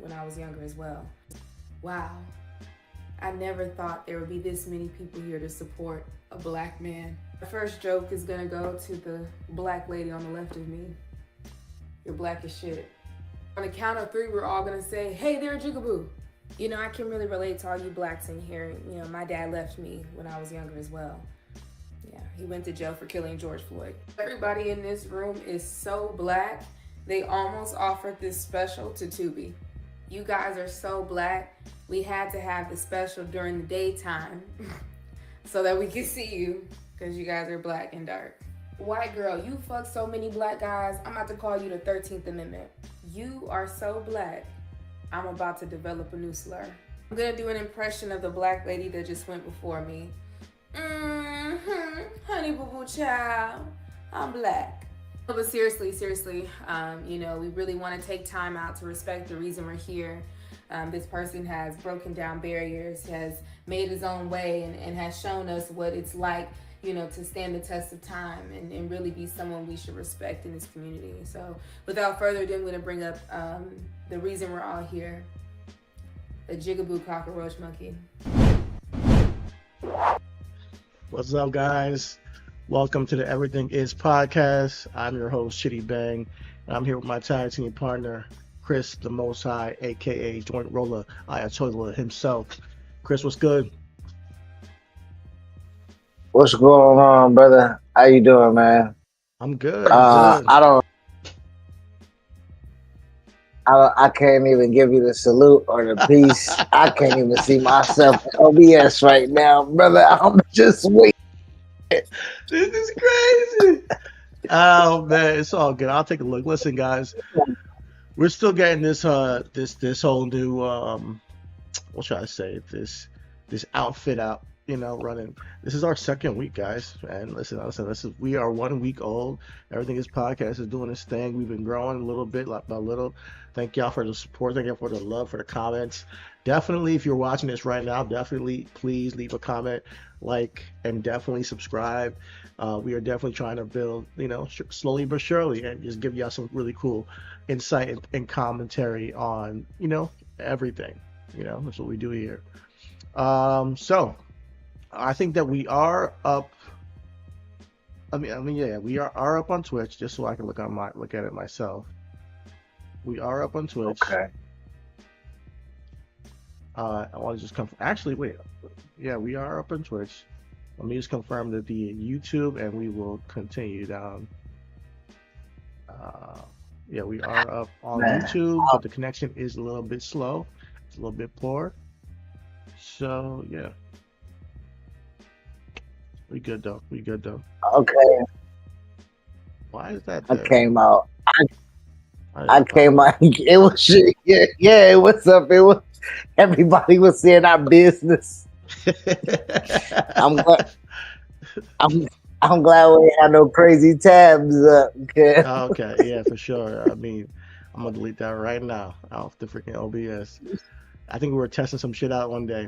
when I was younger as well. Wow. I never thought there would be this many people here to support a black man. The first joke is gonna go to the black lady on the left of me. You're black as shit. On the count of three, we're all gonna say, hey there, Jigaboo. You know, I can really relate to all you blacks in here. You know, my dad left me when I was younger as well. Yeah, he went to jail for killing George Floyd. Everybody in this room is so black, they almost offered this special to Tubi. You guys are so black, we had to have the special during the daytime so that we could see you, because you guys are black and dark. White girl, you fuck so many black guys, I'm about to call you the 13th Amendment. You are so black, I'm about to develop a new slur. I'm gonna do an impression of the black lady that just went before me. Honey boo boo child, I'm black. But seriously, you know, we really want to take time out to respect the reason we're here. This person has broken down barriers, has made his own way, and has shown us what it's like, you know, to stand the test of time and really be someone we should respect in this community. So without further ado, I'm going to bring up the reason we're all here, the Jigaboo Cockroach Monkey. What's up, guys? Welcome to the Everything Is podcast. I'm your host, Chitty Bang, and I'm here with my tag team partner, Chris the Most High, aka Joint Roller Ayatollah himself. Chris, what's good? What's going on, brother? How you doing, man? I'm good. I'm good. I can't even give you the salute or the peace. I can't even see myself in OBS right now, brother. I'm just waiting. This is crazy. Oh man, it's all good. I'll take a look. Listen, guys, we're still getting this whole new what should I say? This outfit out, you know, running. This is our second week, guys. And listen, we are 1 week old. Everything Is podcast is doing its thing. We've been growing a little bit, like by little. Thank y'all for the support. Thank y'all for the love, for the comments. Definitely, if you're watching this right now, definitely please leave a comment, like, and definitely subscribe. We are definitely trying to build, you know, slowly but surely, and just give y'all some really cool insight and commentary on, you know, everything. You know, that's what we do here. So I think that we are up. Yeah, we are up on Twitch, just so I can look at it myself. We are up on Twitch. Okay. I want to just actually, wait. Yeah, we are up on Twitch. Let me just confirm that the YouTube, and we will continue down. Yeah, we are up on YouTube, but the connection is a little bit slow. It's a little bit poor. So yeah, we good though. Okay. Why is that? I came out. I came out. It was shit. Yeah. What's up? It was everybody was saying our business. I'm glad. I'm glad we had no crazy tabs up. Okay. Okay, yeah, for sure. I mean, I'm gonna delete that right now off the freaking OBS. I think we were testing some shit out one day,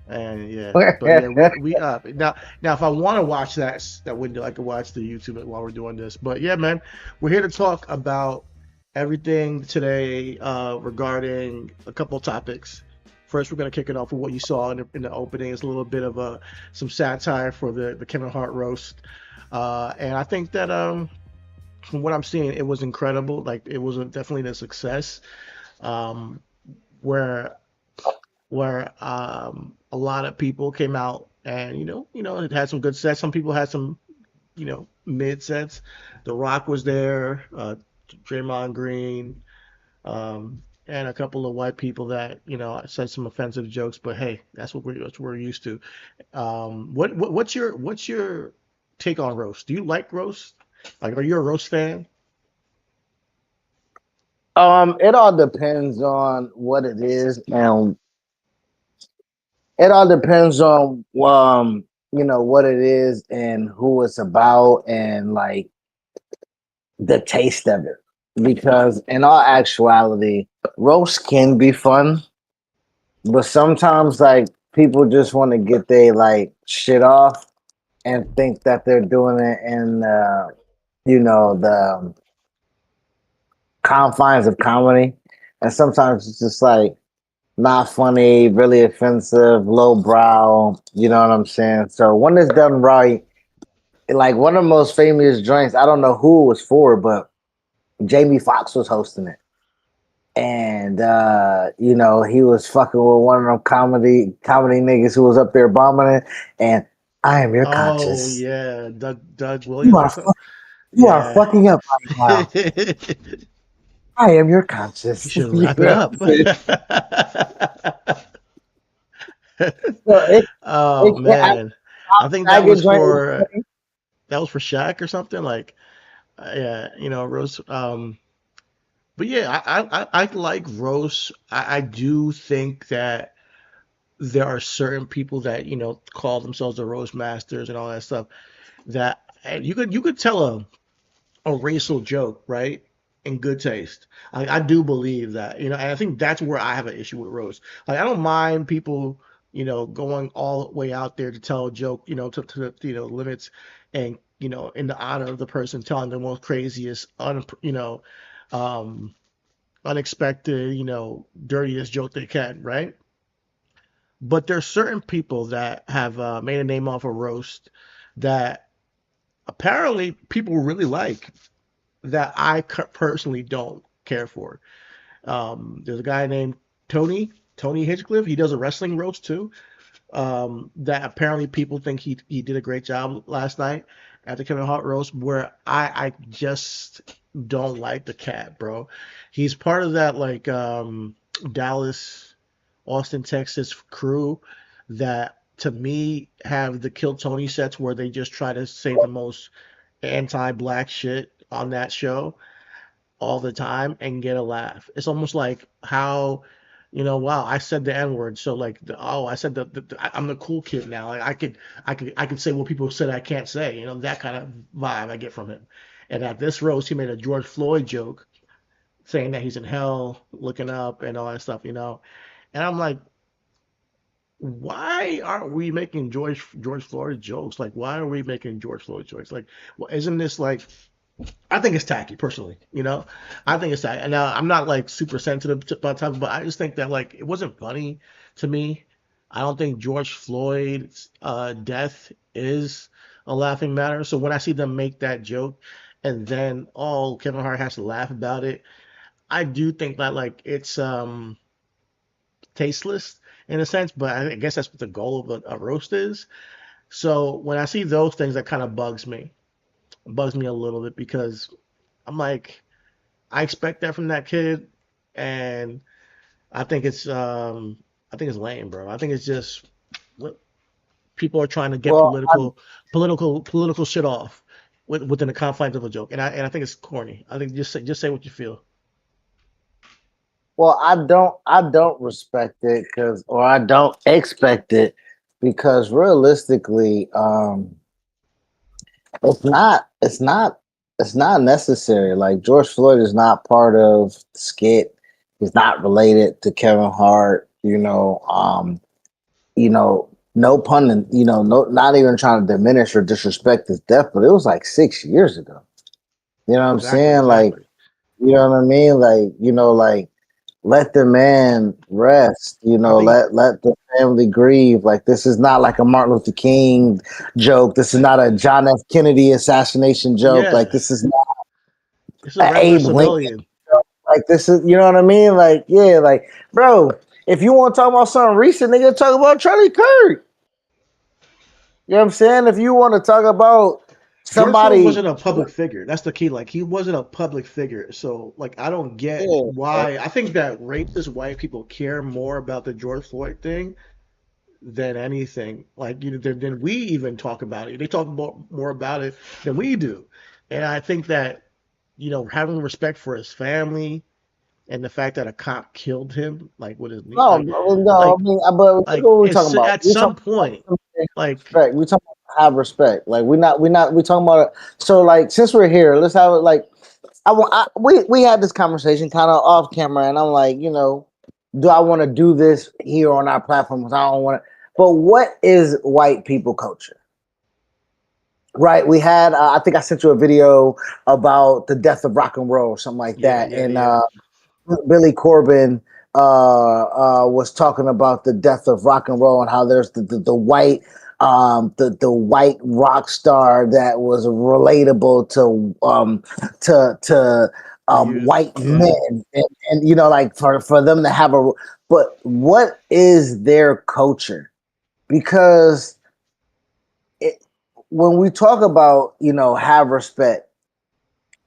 and yeah, but yeah, we up now. If I want to watch that window, I can watch the YouTube while we're doing this. But yeah, man, we're here to talk about everything today regarding a couple topics. First, we're going to kick it off with what you saw in the opening. It's a little bit of some satire for the Kevin Hart roast. And I think that from what I'm seeing, it was incredible. Like, it was definitely a success where a lot of people came out and, you know, it had some good sets. Some people had some, you know, mid sets. The Rock was there, Draymond Green, and a couple of white people that, you know, said some offensive jokes, but hey, that's what we're used to. What's your take on roast? Do you like roast? Like, are you a roast fan? It all depends on what it is, and it all depends on you know, what it is and who it's about, and like the taste of it. Because in all actuality, roast can be fun, but sometimes like people just want to get their like shit off and think that they're doing it in you know, the confines of comedy. and sometimes it's just like not funny, really offensive, low brow. You know what I'm saying? So when it's done right, like one of the most famous joints, I don't know who it was for, but Jamie Foxx was hosting it. And he was fucking with one of them comedy niggas who was up there bombing it, and I am your Oh conscience. yeah, Doug You Williams or are something. you are Yeah. fucking up right now. You I am your conscience. should You wrap it know what up. I'm saying? So Oh I, man, I think I get joined. that was for Shaq or something like yeah, roast. But yeah, I like roast. I do think that there are certain people that call themselves the roast masters and all that stuff that and you could tell a racial joke, right? In good taste. I do believe that, and I think that's where I have an issue with roast. Like, I don't mind people, going all the way out there to tell a joke, to limits, and in the honor of the person telling the most craziest, um, unexpected, dirtiest joke they can, right? But there's certain people that have made a name off a roast that apparently people really like that I personally don't care for. There's a guy named Tony Hinchcliffe. He does a wrestling roast too. That apparently people think he did a great job last night at the Kevin Hart roast. Where I just don't like the cat, bro. He's part of that like Dallas, Austin, Texas crew that to me have the Kill Tony sets where they just try to say the most anti-black shit on that show all the time and get a laugh. It's almost like how, wow, I said the N word, so like, I said I'm the cool kid now. Like I could say what people said I can't say. That kind of vibe I get from him. And at this roast, he made a George Floyd joke saying that he's in hell, looking up, and all that stuff. And I'm like, why aren't we making George Floyd jokes? Like, why are we making George Floyd jokes? Like, well, isn't this like I think it's tacky, personally. I think it's tacky. Now, I'm not like super sensitive about time, but I just think that like it wasn't funny to me. I don't think George Floyd's death is a laughing matter. So when I see them make that joke, and then Kevin Hart has to laugh about it, I do think that like it's tasteless in a sense. But I guess that's what the goal of a roast is. So when I see those things, that kind of bugs me a little bit because I'm like, I expect that from that kid, and I think it's lame, bro. I think it's just people are trying to get Well, political shit off within the confines of a joke, and I think it's corny. I think just say what you feel. I don't respect it or I don't expect it because realistically, it's not necessary. Like George Floyd is not part of the skit. He's not related to Kevin Hart. No pun and no, not even trying to diminish or disrespect his death, but it was like 6 years ago. You know what I'm Exactly, saying? Like, exactly. you know what I mean? Like, let the man rest. I think Let the family grieve. Like, this is not like a Martin Luther King joke. This is not a John F. Kennedy assassination joke. Like, yeah, this is not it's a an regular Abe Lincoln civilian. joke. Like, this is, you know what I mean? Like, yeah, like, bro, if you want to talk about something recent, nigga, talk about Charlie Kirk. You know what I'm saying? If you want to talk about George Floyd somebody, wasn't a public figure. That's the key. Like, he wasn't a public figure. So like, I don't get yeah, why. I think that racist white people care more about the George Floyd thing than anything. Like, than we even talk about it. They talk more about it than we do. And I think that, having respect for his family and the fact that a cop killed him, like with his knee, no, no, I like, mean, but what are we talking it's about? at We some talking point, about like, respect. We talking about have respect. Like we talking about it. So like since we're here, let's have it. Like we had this conversation kind of off camera, and I'm like, do I want to do this here on our platform? 'Cause I don't want to. But what is white people culture? Right, we had. I think I sent you a video about the death of rock and roll or something like yeah, that, yeah, and yeah. Billy Corbin was talking about the death of rock and roll and how there's the white the white rock star that was relatable to white men and you know like for them to have a but what is their culture? Because when we talk about have respect,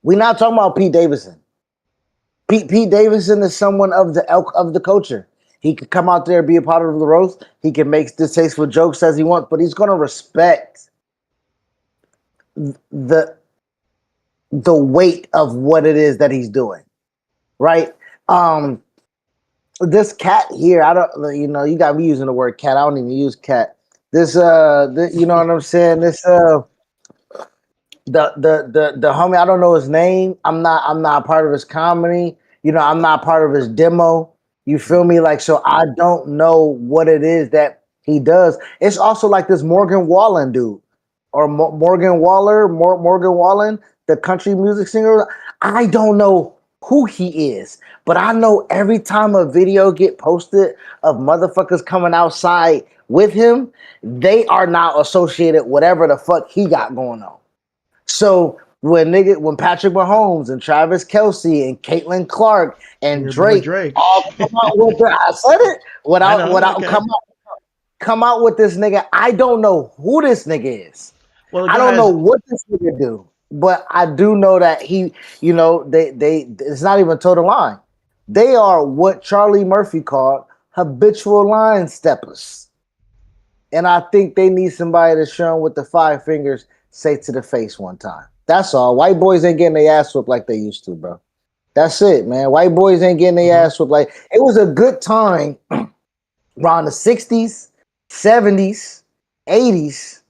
we're not talking about Pete Davidson. Pete Davidson is someone of the elk of the culture. He could come out there, be a part of the roast. He can make distasteful jokes as he wants, but he's going to respect the weight of what it is that he's doing, right? This cat here, I don't, you got me using the word cat. I don't even use cat. This, you know what I'm saying? This, the homie, I don't know his name. I'm not part of his comedy. I'm not part of his demo. You feel me? Like, so I don't know what it is that he does. It's also like this Morgan Wallen dude or Morgan Wallen, the country music singer. I don't know who he is, but I know every time a video get posted of motherfuckers coming outside with him, they are now associated whatever the fuck he got going on. So when Patrick Mahomes and Travis Kelce and Caitlin Clark and Drake all come out with I said it without come out with this nigga. I don't know who this nigga is. Well, I don't know what this nigga do, but I do know that he, they it's not even total line. They are what Charlie Murphy called habitual line steppers. And I think they need somebody to show them with the 5 fingers, say to the face one time. That's all. White boys ain't getting their ass whooped like they used to, bro. That's it, man. White boys ain't getting their ass whooped like it was a good time around the 60s, 70s, 80s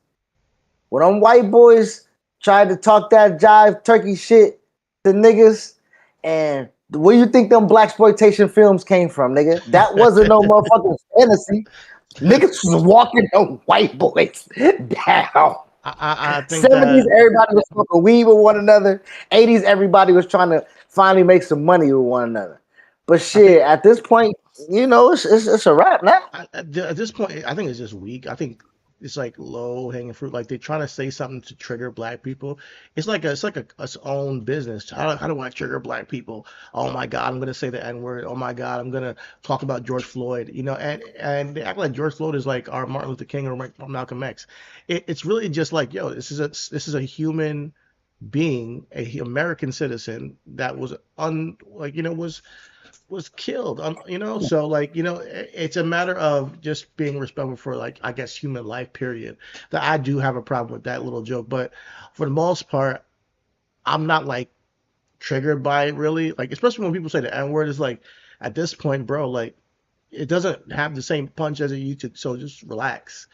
when them white boys tried to talk that jive turkey shit to niggas. And where you think them blaxploitation films came from, nigga? That wasn't no motherfucking fantasy. Niggas was walking them white boys down. I think 70s, everybody was smoking weed with one another. 80s, everybody was trying to finally make some money with one another. But shit, at this point, it's a wrap now. At this point, I think it's just weak. I think it's like low hanging fruit. Like they're trying to say something to trigger black people. It's like its own business. How do I trigger black people? Oh my God, I'm gonna say the N word. Oh my God, I'm gonna talk about George Floyd. And they act like George Floyd is like our Martin Luther King or Malcolm X. It's really just like, yo, this is a human being, a American citizen that was was killed, so it's a matter of just being respectful for, like, I guess, human life, period. That I do have a problem with that little joke, but for the most part, I'm not like triggered by it really, like, especially when people say the N-word. Is like, at this point, bro, like, it doesn't have the same punch as it used to, so just relax.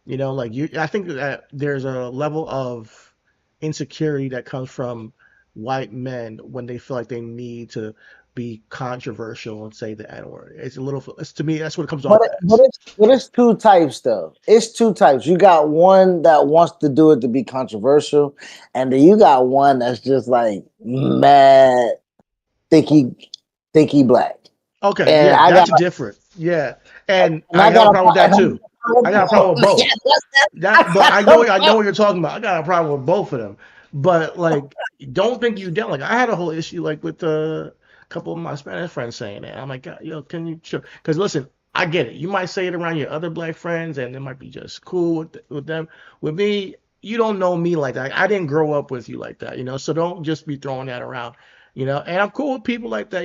I think that there's a level of insecurity that comes from white men when they feel like they need to be controversial and say the N-word. To me, that's what it comes off as. But it's 2 types, though. It's 2 types. You got one that wants to do it to be controversial, and then you got one that's just like mad, think he black. Okay, and yeah, that's different. Yeah, and I got a problem with that too. I got a problem with both. But I know what you're talking about. I got a problem with both of them. But like, don't think you down. Like, I had a whole issue like with a couple of my Spanish friends saying that. I'm like, God, yo, can you chill? Because listen, I get it. You might say it around your other black friends, and it might be just cool with them. With me, you don't know me like that. I didn't grow up with you like that, So don't just be throwing that around, And I'm cool with people like that,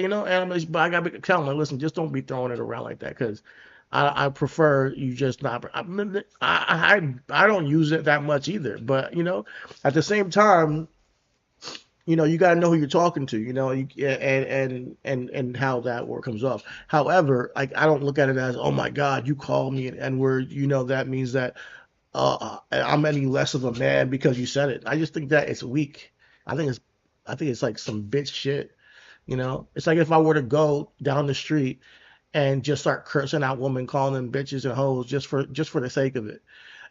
but I gotta tell them, like, listen, just don't be throwing it around like that, because I prefer you just not. I don't use it that much either, but at the same time, you got to know who you're talking to, and how that word comes off. However, like, I don't look at it as, oh my God, you call me an N-word, that means that I'm any less of a man because you said it. I just think that it's weak. I think it's like some bitch shit. It's like if I were to go down the street and just start cursing out women, calling them bitches and hoes just for the sake of it.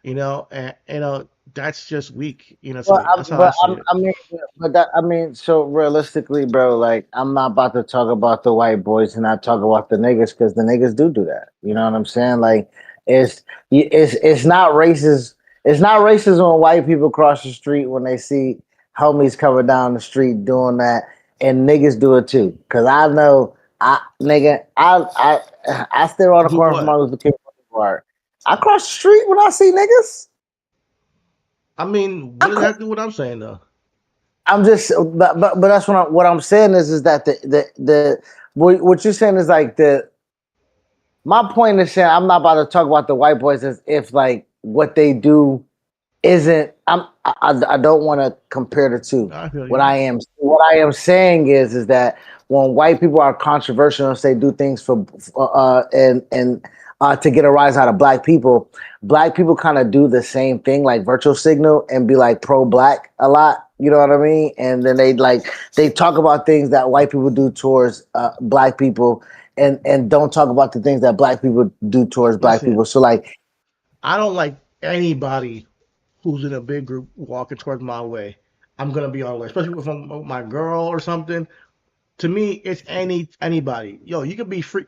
And that's just weak, to But me. That's how I see it. I mean, so realistically, bro, like I'm not about to talk about the white boys and not talk about the niggas because the niggas do that. You know what I'm saying? Like it's it's not racist. It's not racist when white people cross the street when they see homies coming down the street doing that, and niggas do it too. Cause I know, I stay on the Do corner from what? Martin Luther King Boulevard. I cross the street when I see niggas. I mean, what I does that have to do with what I'm saying though? I'm just, but that's what I'm saying is that the what you're saying is like my point is saying I'm not about to talk about the white boys as if like what they do isn't. I don't want to compare the two. I feel you. What I am saying is that when white people are controversial and say do things for and to get a rise out of black people kind of do the same thing, like virtual signal and be like pro black a lot. You know what I mean? And then they talk about things that white people do towards black people, and don't talk about the things that black people do towards black Listen, people. So like, I don't like anybody who's in a big group walking towards my way. I'm gonna be on alert, especially if I'm with my girl or something. To me, it's anybody. Yo, you could be free.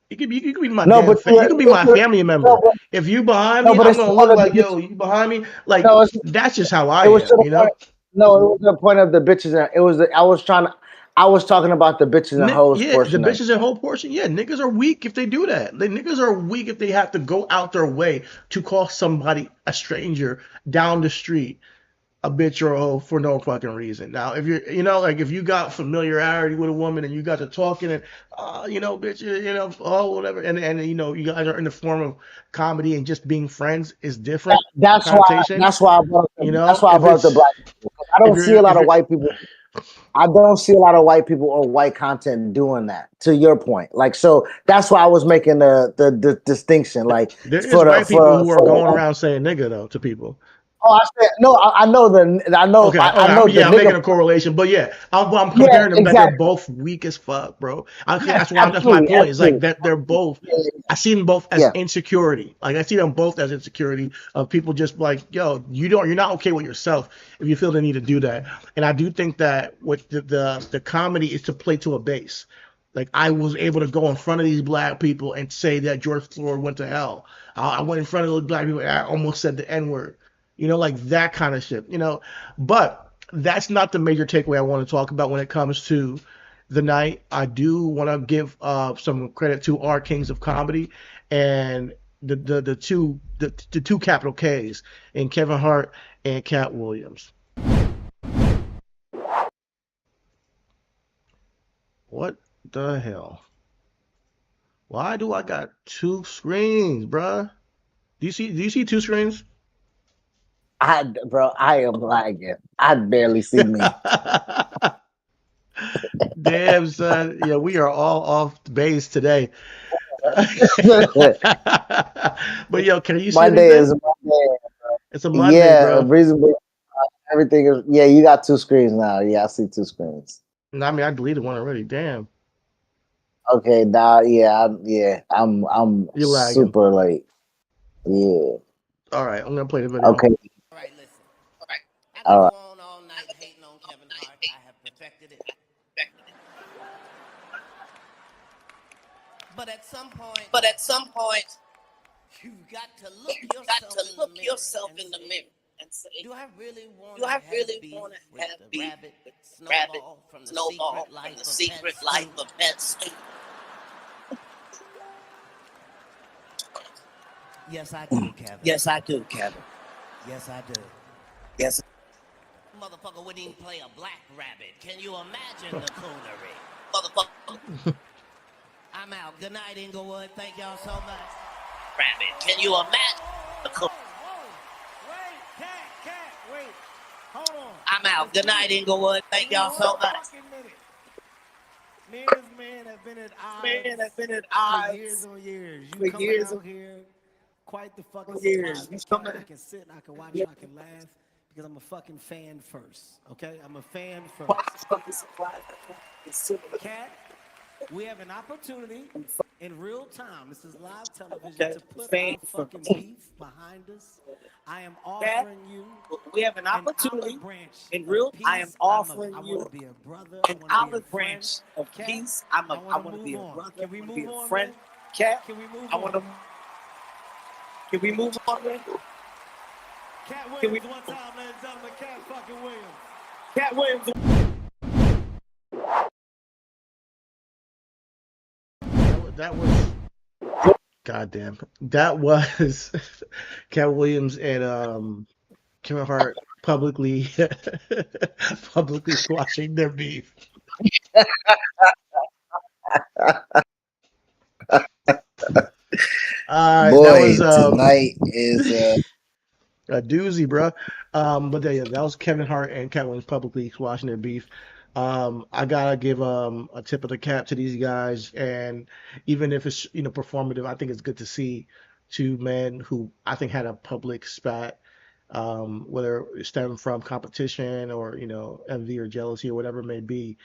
You could be my no, damn. but You could be my family no, member. If you behind no, me, but I'm it's the gonna point look of the like, yo, bitch. you behind me. Like No, that's just how I it was to am. the point. No, it was the point of the bitches. It was. I was talking about the bitches and hoes Yeah, the portion of it. bitches and whole portion. Yeah, niggas are weak if they do that. Niggas are weak if they have to go out their way to call somebody a stranger down the street a bitch or a hoe for no fucking reason. Now, if you're, like if you got familiarity with a woman and you got to talking and, bitch, oh, whatever, and you guys are in the form of comedy and just being friends is different That's why. connotation. That's why I If brought up the it's black people. I if don't see a you're lot if of you're white people. I don't see a lot of white people or white content doing that. To your point, like so, that's why I was making the distinction. Like there is white people who are for going the. around saying nigga though to people. Oh, I said no. I know Okay, I okay. know the I'm making nigga. a correlation, but yeah, I'm Yeah, comparing them that they're exactly. both weak as fuck, bro. Yes, That's my absolutely, point. It's like absolutely. that they're both. Yeah, I see them both as yeah. insecurity. Like I see them both as insecurity of people just like, yo, you're not okay with yourself if you feel the need to do that. And I do think that what the comedy is to play to a base. Like I was able to go in front of these black people and say that George Floyd went to hell. I went in front of those black people and I almost said the N word. Like that kind of shit. But that's not the major takeaway I want to talk about when it comes to the night. I do want to give some credit to our kings of comedy and the two capital K's in Kevin Hart and Cat Williams. What the hell? Why do I got two screens, bruh? Do you see two screens? I am lagging. I barely see me. Damn, son. Yeah, we are all off base today. But yo, can you see Monday anything? is Monday. It's a Monday, Yeah, bro. reasonably. Everything is. Yeah, you got two screens now. Yeah, I see two screens. No, I mean, I deleted one already. Damn, Okay, now, yeah, I'm you're lagging. super late. Yeah. All right, I'm gonna play the video. Okay. All right, listen. I could All right. go on all night hating on Kevin Hart. I have perfected it. But at some point, you've got to look yourself in the mirror and say, do I really want to have beef with the rabbit Snowball from the secret life of Pet Scoop? Yes, I do, Kevin. Yes, I do. Motherfucker wouldn't even play a black rabbit. Can you imagine the coonery? I'm out. Good night, Inglewood. Thank y'all so much. Wait, cat, wait. Hold on. I'm out. Good night, Inglewood. Thank y'all so much. Me and this man have been at odds for years on years. You coming out here, quite the fucking surprise. I can sit and I can watch and I can laugh because I'm a fucking fan first. Okay? I'm a fan first. Cat, we have an opportunity in real time. This is live television to put our fucking beef behind us. I am offering you an olive branch of peace. I want to be a brother. I want to be a friend. Cat, I want to move on. Can we move on, man? Can we move on? Cat Williams, one time, ladies and gentlemen. Cat fucking Williams. That was goddamn. That was Cat Williams and Kevin Hart publicly publicly squashing their beef. That Boy, was tonight is a doozy, bro. But yeah, that was Kevin Hart and Cat Williams publicly squashing their beef. I gotta give a tip of the cap to these guys, and even if it's performative, I think it's good to see two men who I think had a public spat, whether it stemmed from competition or envy or jealousy or whatever it may be,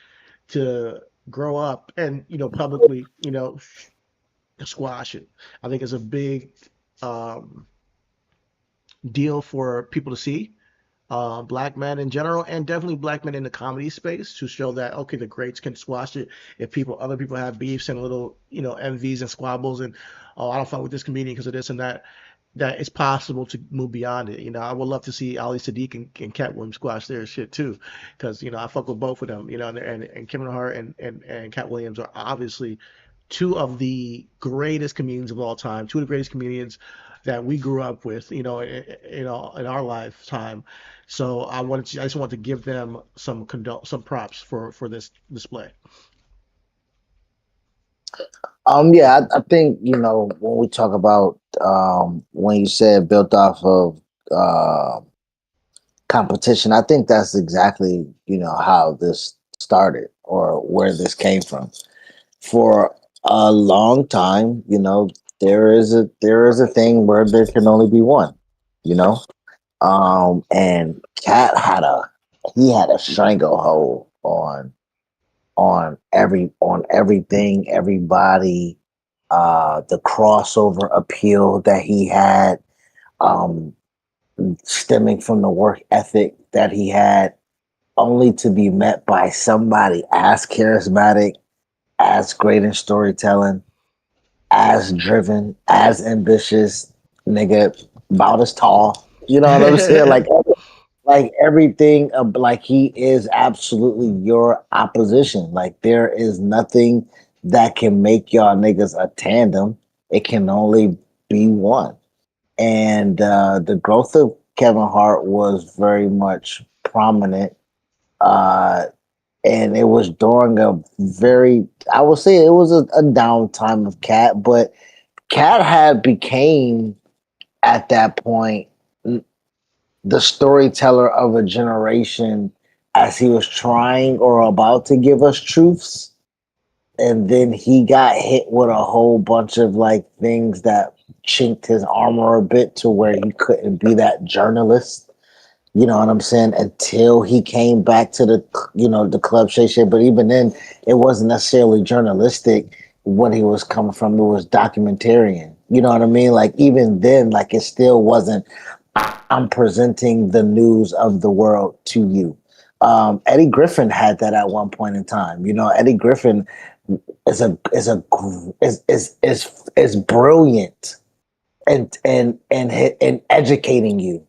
to grow up and publicly squash it. I think it's a big um, deal for people to see, black men in general, and definitely black men in the comedy space to show that okay, the greats can squash it. If other people have beefs and little, envies and squabbles, and oh, I don't fuck with this comedian because of this and that, that it's possible to move beyond it. I would love to see Ali Sadiq and Cat Williams squash their shit too, because I fuck with both of them. And Kevin Hart and Cat Williams are obviously two of the greatest comedians of all time, two of the greatest comedians that we grew up with, in our lifetime. So I just want to give them some props for this display. yeah, I think when we talk about when you said built off of competition, I think that's exactly how this started or where this came from. For a long time, there is a thing where there can only be one, you know. And Cat had a stranglehold on everything, everybody, the crossover appeal that he had, um, stemming from the work ethic that he had, only to be met by somebody as charismatic, as great in storytelling, as driven, as ambitious, nigga, about as tall. You know what I'm saying? Like everything, like he is absolutely your opposition. Like there is nothing that can make y'all niggas a tandem. It can only be one. And the growth of Kevin Hart was very much prominent. Uh, and it was during a very, I would say it was a downtime of Cat, but Cat had became at that point the storyteller of a generation as he was trying or about to give us truths. And then he got hit with a whole bunch of like things that chinked his armor a bit to where he couldn't be that journalist. You know what I'm saying? Until he came back to the club Shay Shay. But even then, it wasn't necessarily journalistic when he was coming from. It was documentarian. You know what I mean? Like even then, like it still wasn't. I'm presenting the news of the world to you. Eddie Griffin had that at one point in time. Eddie Griffin is brilliant and educating you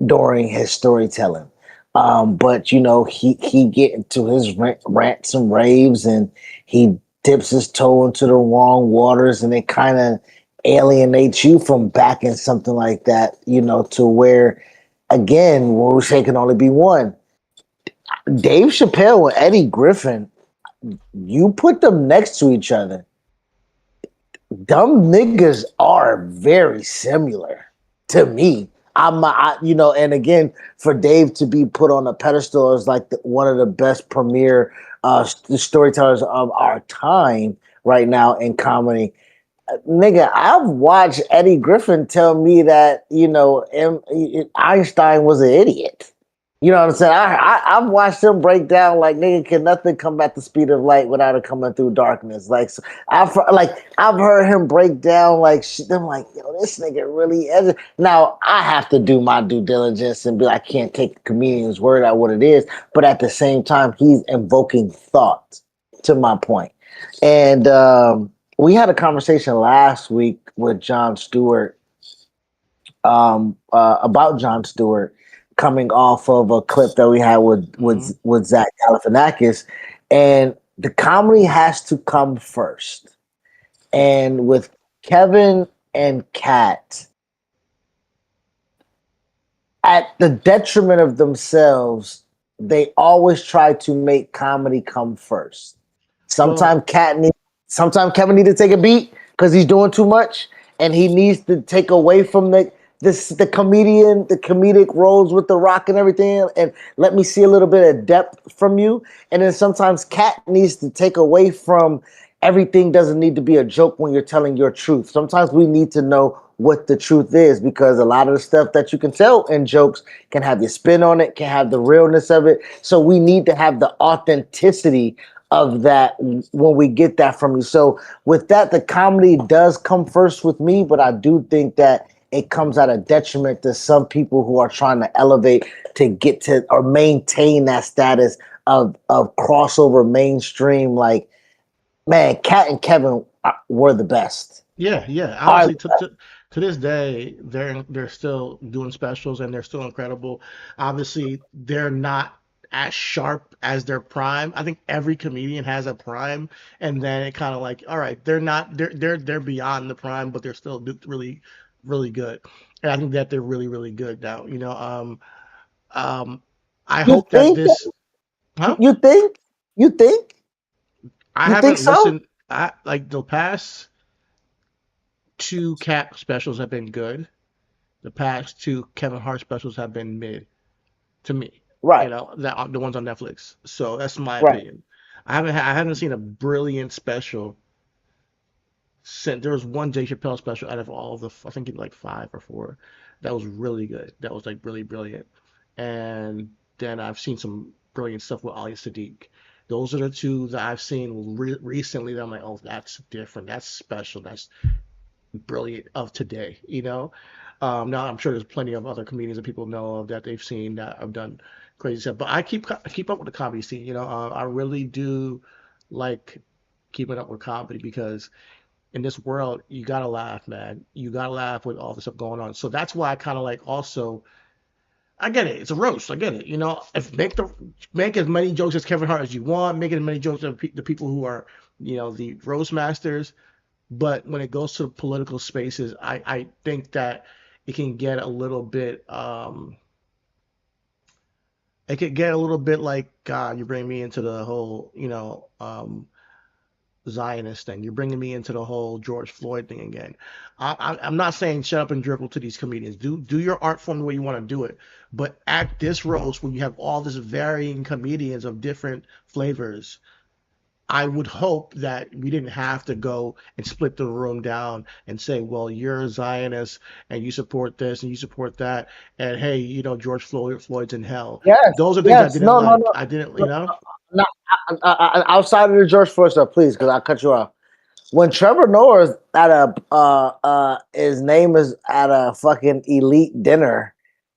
during his storytelling. But he get into his rants and raves, and he dips his toe into the wrong waters, and it kind of alienates you from backing something like that. To where, again, when we say can only be one. Dave Chappelle and Eddie Griffin, you put them next to each other. Dumb niggas are very similar to me. And again, for Dave to be put on a pedestal as like one of the best premier storytellers of our time right now in comedy. Nigga, I've watched Eddie Griffin tell me that Einstein was an idiot. You know what I'm saying? I've watched him break down like nigga, can nothing come at the speed of light without it coming through darkness. Like so I've heard him break down like shit. I'm like, yo, this nigga really. Now I have to do my due diligence and be like, I can't take the comedian's word at what it is, but at the same time, he's invoking thought. To my point, and we had a conversation last week with Jon Stewart about Jon Stewart coming off of a clip that we had with Zach Galifianakis, and the comedy has to come first. And with Kevin and Kat, at the detriment of themselves, they always try to make comedy come first. Sometimes Kevin need to take a beat because he's doing too much, and he needs to take away from the comedic roles with The Rock and everything, and let me see a little bit of depth from you. And then sometimes Kat needs to take away from everything. Doesn't need to be a joke when you're telling your truth. Sometimes we need to know what the truth is, because a lot of the stuff that you can tell in jokes can have your spin on it, can have the realness of it. So we need to have the authenticity of that when we get that from you. So with that, the comedy does come first with me, but I do think that it comes at a detriment to some people who are trying to elevate to get to or maintain that status of crossover mainstream. Like, man, Kat and Kevin were the best. Yeah. Honestly, to this day, they're still doing specials and they're still incredible. Obviously, they're not as sharp as their prime. I think every comedian has a prime, and then it kind of like, all right, they're beyond the prime, but they're still really really good. And I think that they're really really good now. I You hope that think? this, huh? You think? You think? I You think haven't so? listened. I like the past two Cat specials have been good. The past two Kevin Hart specials have been mid to me. Right. That the ones on Netflix. So that's my Right. opinion. I haven't seen a brilliant special since there was one Jay Chappelle special out of all of the, I think like five or four, that was really good. That was like really brilliant. And then I've seen some brilliant stuff with Ali Sadiq. Those are the two that I've seen recently that I'm like, oh, that's different. That's special. That's brilliant of today. Now I'm sure there's plenty of other comedians that people know of that they've seen that have done crazy stuff. But I keep up with the comedy scene. I really do like keeping up with comedy because in this world you gotta laugh, man. You gotta laugh with all the stuff going on. So that's why I kind of like also. I get it. It's a roast. I get it. If make as many jokes as Kevin Hart as you want, make as many jokes as the people who are, the roast masters. But when it goes to political spaces, I think that it can get a little bit it could get a little bit like, God, you bring me into the whole, Zionist thing. You're bringing me into the whole George Floyd thing again. I'm not saying shut up and dribble to these comedians. Do your art form the way you want to do it. But at this roast, when you have all this varying comedians of different flavors, I would hope that we didn't have to go and split the room down and say, well, you're a Zionist and you support this and you support that, and hey, George Floyd's in hell. Yes. Those are things I Yes. didn't No. like. No. I didn't, No. Outside of the George Floyd stuff, please, because I cut you off. When Trevor Noah's at his name is at a fucking elite dinner,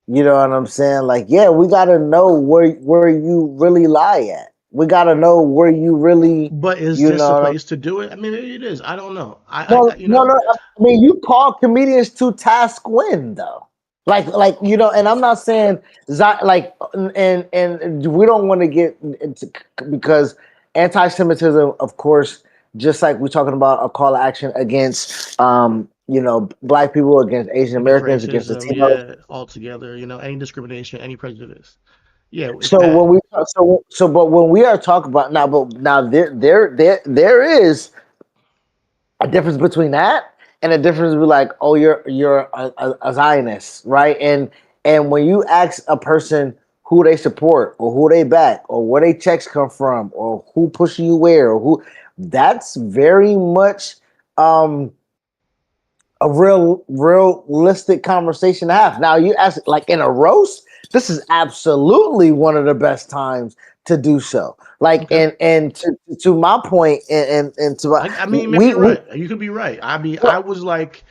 you know what I'm saying? Like, yeah, we got to know where you really lie at. We got to know where you really, But is you this the know. place to do it? I mean, maybe it is. I don't know. No, no, no. I mean, you call comedians to task win though. And I'm not saying and we don't want to get into, because anti-Semitism, of course, just like we're talking about a call to action against, Black people, against Asian Americans, against Racism, Latinos. yeah, altogether, any discrimination, any prejudice. Yeah, it's So when bad. we but when we are talking about now there is a difference between that and a difference between like, oh, you're a Zionist, right? And when you ask a person who they support or who they back or where they checks come from or who pushing you where or who, that's very much a realistic conversation to have. Now you ask like in a roast, This is absolutely one of the best times to do so. Like, Okay. and to my point, and to I mean, maybe we you're right. You could be right. I mean, I was like,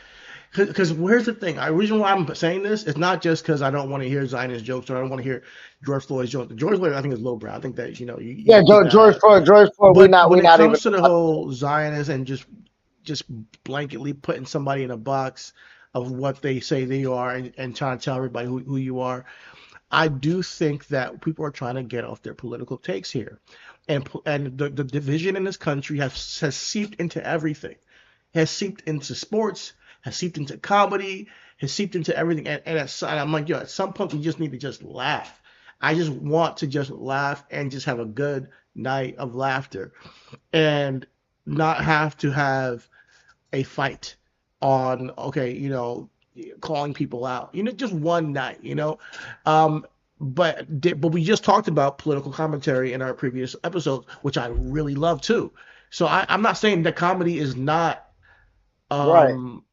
because here's the thing. The reason why I'm saying this is not just because I don't want to hear Zionist jokes or I don't want to hear George Floyd's jokes. George Floyd, I think, is lowbrow. I think that you yeah, can keep that George out. Floyd, we But not when we it not even comes to the whole Zionist and just blanketly putting somebody in a box of what they say they are and trying to tell everybody who you are, I do think that people are trying to get off their political takes here, and the division in this country has seeped into everything, has seeped into sports, has seeped into comedy, has seeped into everything. And I'm like, yo, at some point we just need to just laugh. I just want to just laugh and just have a good night of laughter and not have to have a fight on, okay, calling people out, just one night, um but we just talked about political commentary in our previous episode, which I really love too. So I'm not saying that comedy is not right. um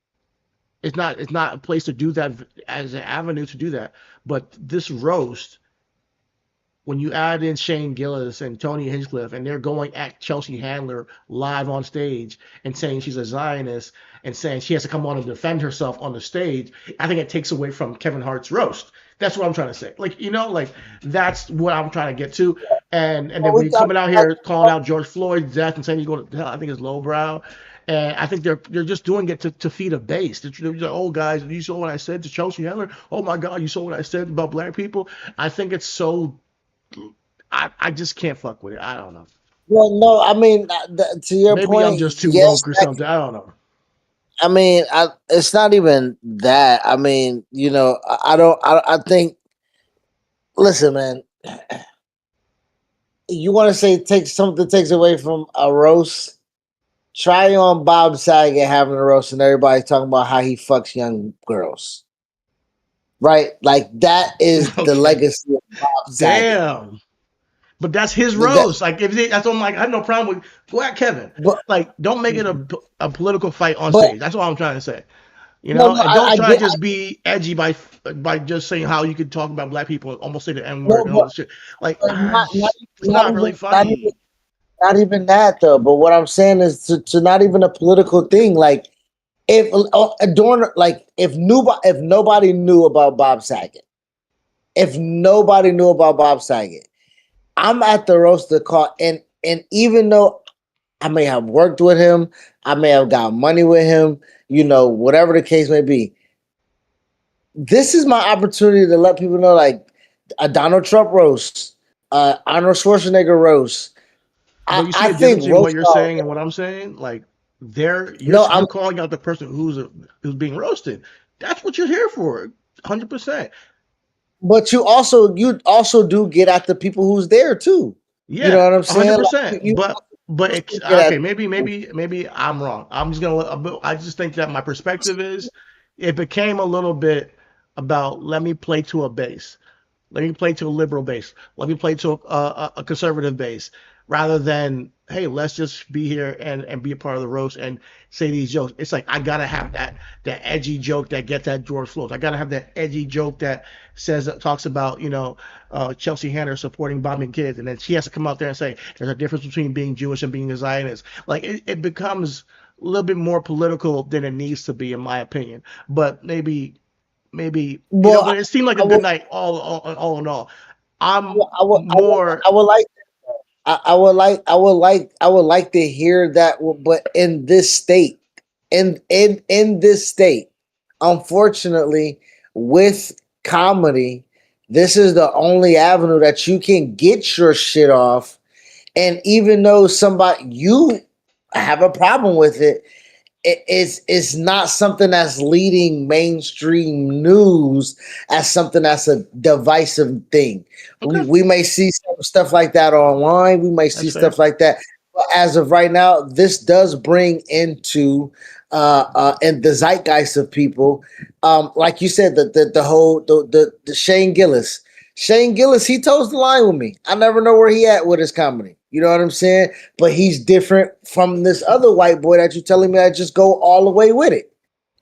it's not a place to do that as an avenue to do that, but this roast, when you add in Shane Gillis and Tony Hinchcliffe, and they're going at Chelsea Handler live on stage and saying she's a Zionist and saying she has to come on and defend herself on the stage, I think it takes away from Kevin Hart's roast. That's what I'm trying to say. Like that's what I'm trying to get to. And then Well, we when you talked coming out here calling out George Floyd's death and saying he's going to hell, I think it's lowbrow. And I think they're just doing it to feed a base. They're like, oh guys, you saw what I said to Chelsea Handler? Oh my God, you saw what I said about black people? I think it's so I just can't fuck with it. I don't know. well, no, I mean, to your Maybe I'm point, just too yes. woke or something. I don't know. I mean, it's not even that. I mean, I don't. I think. Listen, man. You want to say take something takes away from a roast? Try on Bob Saget having a roast and everybody's talking about how he fucks young girls. Right? Like that is the Okay. legacy of Bob Saget. Damn. But that's his That, roast. Like that's what I'm like. I have no problem with go at Kevin. but Like don't make it a political fight on but stage. That's all I'm trying to say. no, no, And don't I try to get just be edgy by just saying how you could talk about black people and almost say the N no, word and all this shit. Like but it's not really funny. not even that though. But what I'm saying is to not even a political thing. Like if during like if nobody knew about Bob Saget, if nobody knew about Bob Saget, I'm at the roaster call, and even though I may have worked with him, I may have got money with him, whatever the case may be. This is my opportunity to let people know, like a Donald Trump roast, Arnold Schwarzenegger roast. But you see I the think difference between what roast. you're saying and what I'm saying? Like you're No, I'm. you're calling out the person who's being roasted. That's what you're here for. 100%. But you also do get at the people who's there too. You know Yeah, what I'm saying? Like, 100%. But it's get at okay. Maybe I'm wrong. I just think that my perspective is it became a little bit about let me play to a base. Let me play to a liberal base. Let me play to a conservative base, rather than hey, let's just be here and be a part of the roast and say these jokes. It's like I gotta have that edgy joke that gets at George Floyd. I gotta have that edgy joke that talks about Chelsea Handler supporting bombing kids, and then she has to come out there and say there's a difference between being Jewish and being a Zionist. Like it becomes a little bit more political than it needs to be, in my opinion. But maybe Well, but it seemed like I a good will. night all in all. I'm I would. more I would like. I would like to hear that, but in this state, in this state, unfortunately, with comedy, this is the only avenue that you can get your shit off. And even though somebody you have a problem with it, it's not something that's leading mainstream news as something that's a divisive thing. We okay. we may see some stuff like that online. We may see That's fair. stuff like that. But as of right now, this does bring into and the zeitgeist of people, like you said, the whole the Shane Gillis. Shane Gillis, he toes the line with me. I never know where he at with his comedy. You know what I'm saying? But he's different from this other white boy that you're telling me that just go all the way with it.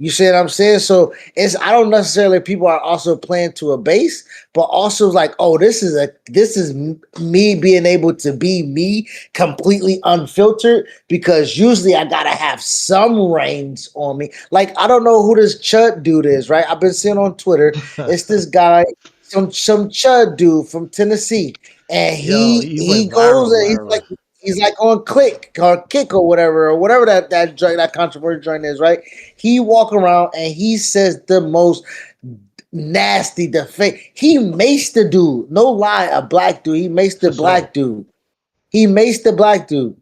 You see what I'm saying? So I don't necessarily people are also playing to a base, but also like, oh, this is me being able to be me completely unfiltered, because usually I gotta have some reins on me. Like, I don't know who this Chud dude is, right? I've been seeing on Twitter. It's this guy, some Chud dude from Tennessee, and Yo, he he went goes viral and lately. he's like on Click or Kick or whatever that joint, that controversial joint is, right? He walk around and he says the most nasty defame. He maced the dude. No lie, a black dude. He maced the For sure. black dude. He maced the black dude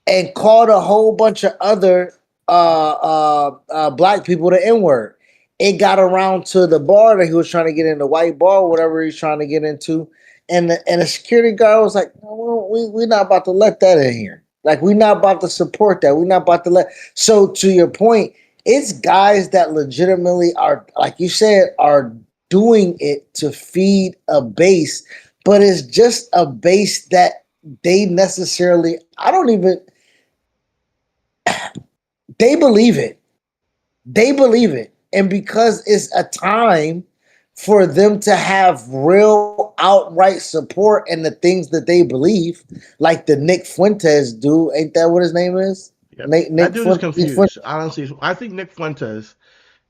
and called a whole bunch of other black people the N-word. It got around to the bar that he was trying to get in, the white bar, whatever he's trying to get into. And the security guard was like, no, we're not about to let that in here. Like, we're not about to support that. We're not about to let. So to your point, it's guys that legitimately are, like you said, are doing it to feed a base, but it's just a base that they necessarily, I don't even, they believe it. They believe it. And because it's a time for them to have real outright support in the things that they believe, like the Nick Fuentes dude, ain't that what his name is? Yep. Nick, That Nick, dude is Nick Fuentes. confused. Honestly, I think Nick Fuentes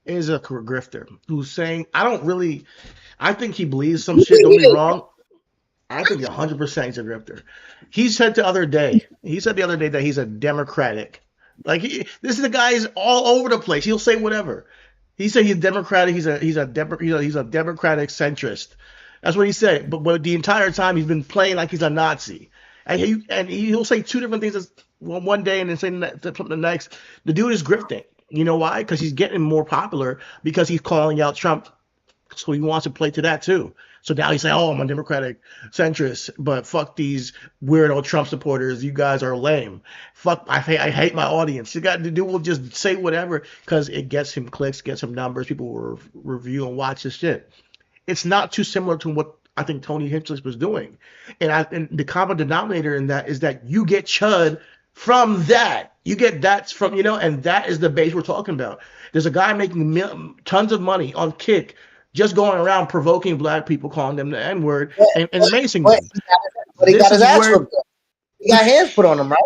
is a grifter who's saying, I think he believes some shit. Don't be wrong. I think 100% he's a grifter. He said the other day that he's a Democratic. Like, this is the guy is all over the place. He'll say whatever. He said he's Democratic. He's a Democratic centrist. That's what he said. But the entire time he's been playing like he's a Nazi. And he'll say two different things one day and then say the next. The dude is grifting. You know why? Because he's getting more popular because he's calling out Trump. So he wants to play to that too. So now he's saying, "Oh, I'm a Democratic centrist, but fuck these weirdo Trump supporters. You guys are lame. Fuck, I hate my audience." The dude will just say whatever because it gets him clicks, gets him numbers. People will review and watch his shit. It's not too similar to what I think Tony Hinchcliffe was doing, and the common denominator in that is that you get chud from that. You get that from and that is the base we're talking about. There's a guy making tons of money on Kick just going around provoking black people, calling them the N-word and macing But them. he got This his is ass where, whooped. He got hands put on him, right?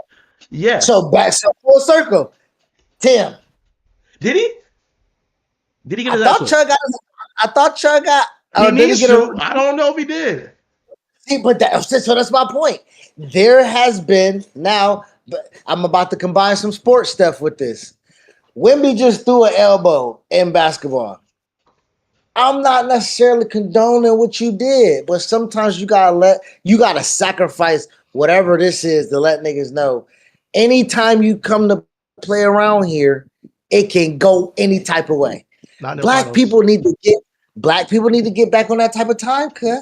yeah. So full circle. Tim, Did he? Did he get I his ass thought whooped? Chud got. I thought Chud got. He Or did he needs get to. a? I don't know if he did. See, but that's my point. There has been now, but I'm about to combine some sports stuff with this. Wimby just threw an elbow in basketball. I'm not necessarily condoning what you did, but sometimes you gotta sacrifice whatever this is to let niggas know. Anytime you come to play around here, it can go any type of way. Not in the Black finals. people need to get back on that type of time, cuz.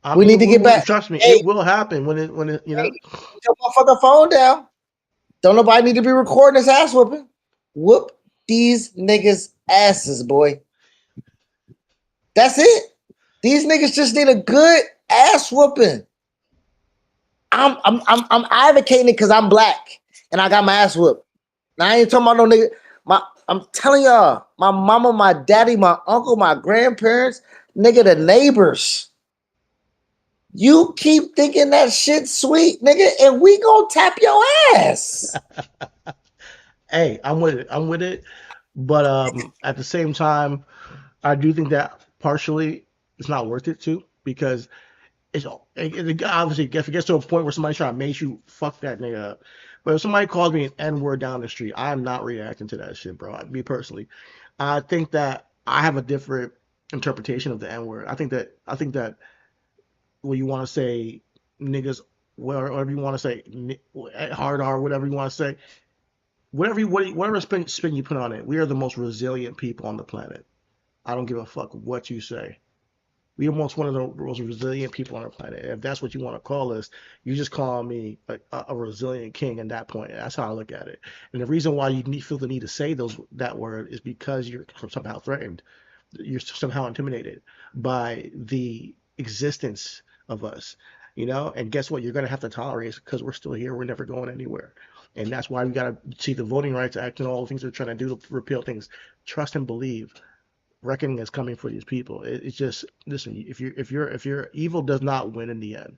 I We need mean, to get back. trust me, Hey, it will happen hey, put your motherfucking phone down. Don't nobody need to be recording this ass whooping. Whoop these niggas' asses, boy. That's it. These niggas just need a good ass whooping. I'm advocating it because I'm black and I got my ass whooped. Now I ain't talking about no nigga. I'm telling y'all, my mama, my daddy, my uncle, my grandparents, nigga, the neighbors. You keep thinking that shit sweet, nigga, and we gonna tap your ass. Hey, I'm with it. I'm with it. But at the same time, I do think that partially it's not worth it too because obviously if it gets to a point where somebody's trying to make you fuck that nigga up. But if somebody calls me an N-word down the street, I'm not reacting to that shit, bro. Me personally, I think that I have a different interpretation of the N-word. I think that when you want to say niggas, whatever you want to say, hard R, whatever you want to say, whatever spin you put on it, we are the most resilient people on the planet. I don't give a fuck what you say. We are one of the most resilient people on the planet. If that's what you want to call us, you just call me a resilient king at that point. That's how I look at it. And the reason why feel the need to say that word is because you're somehow threatened. You're somehow intimidated by the existence of us. you know. And guess what? You're gonna have to tolerate it because we're still here. We're never going anywhere. And that's why we gotta see the Voting Rights Act and all the things they're trying to do to repeal things. Trust and believe. Reckoning is coming for these people. It's just listen. If your evil does not win in the end,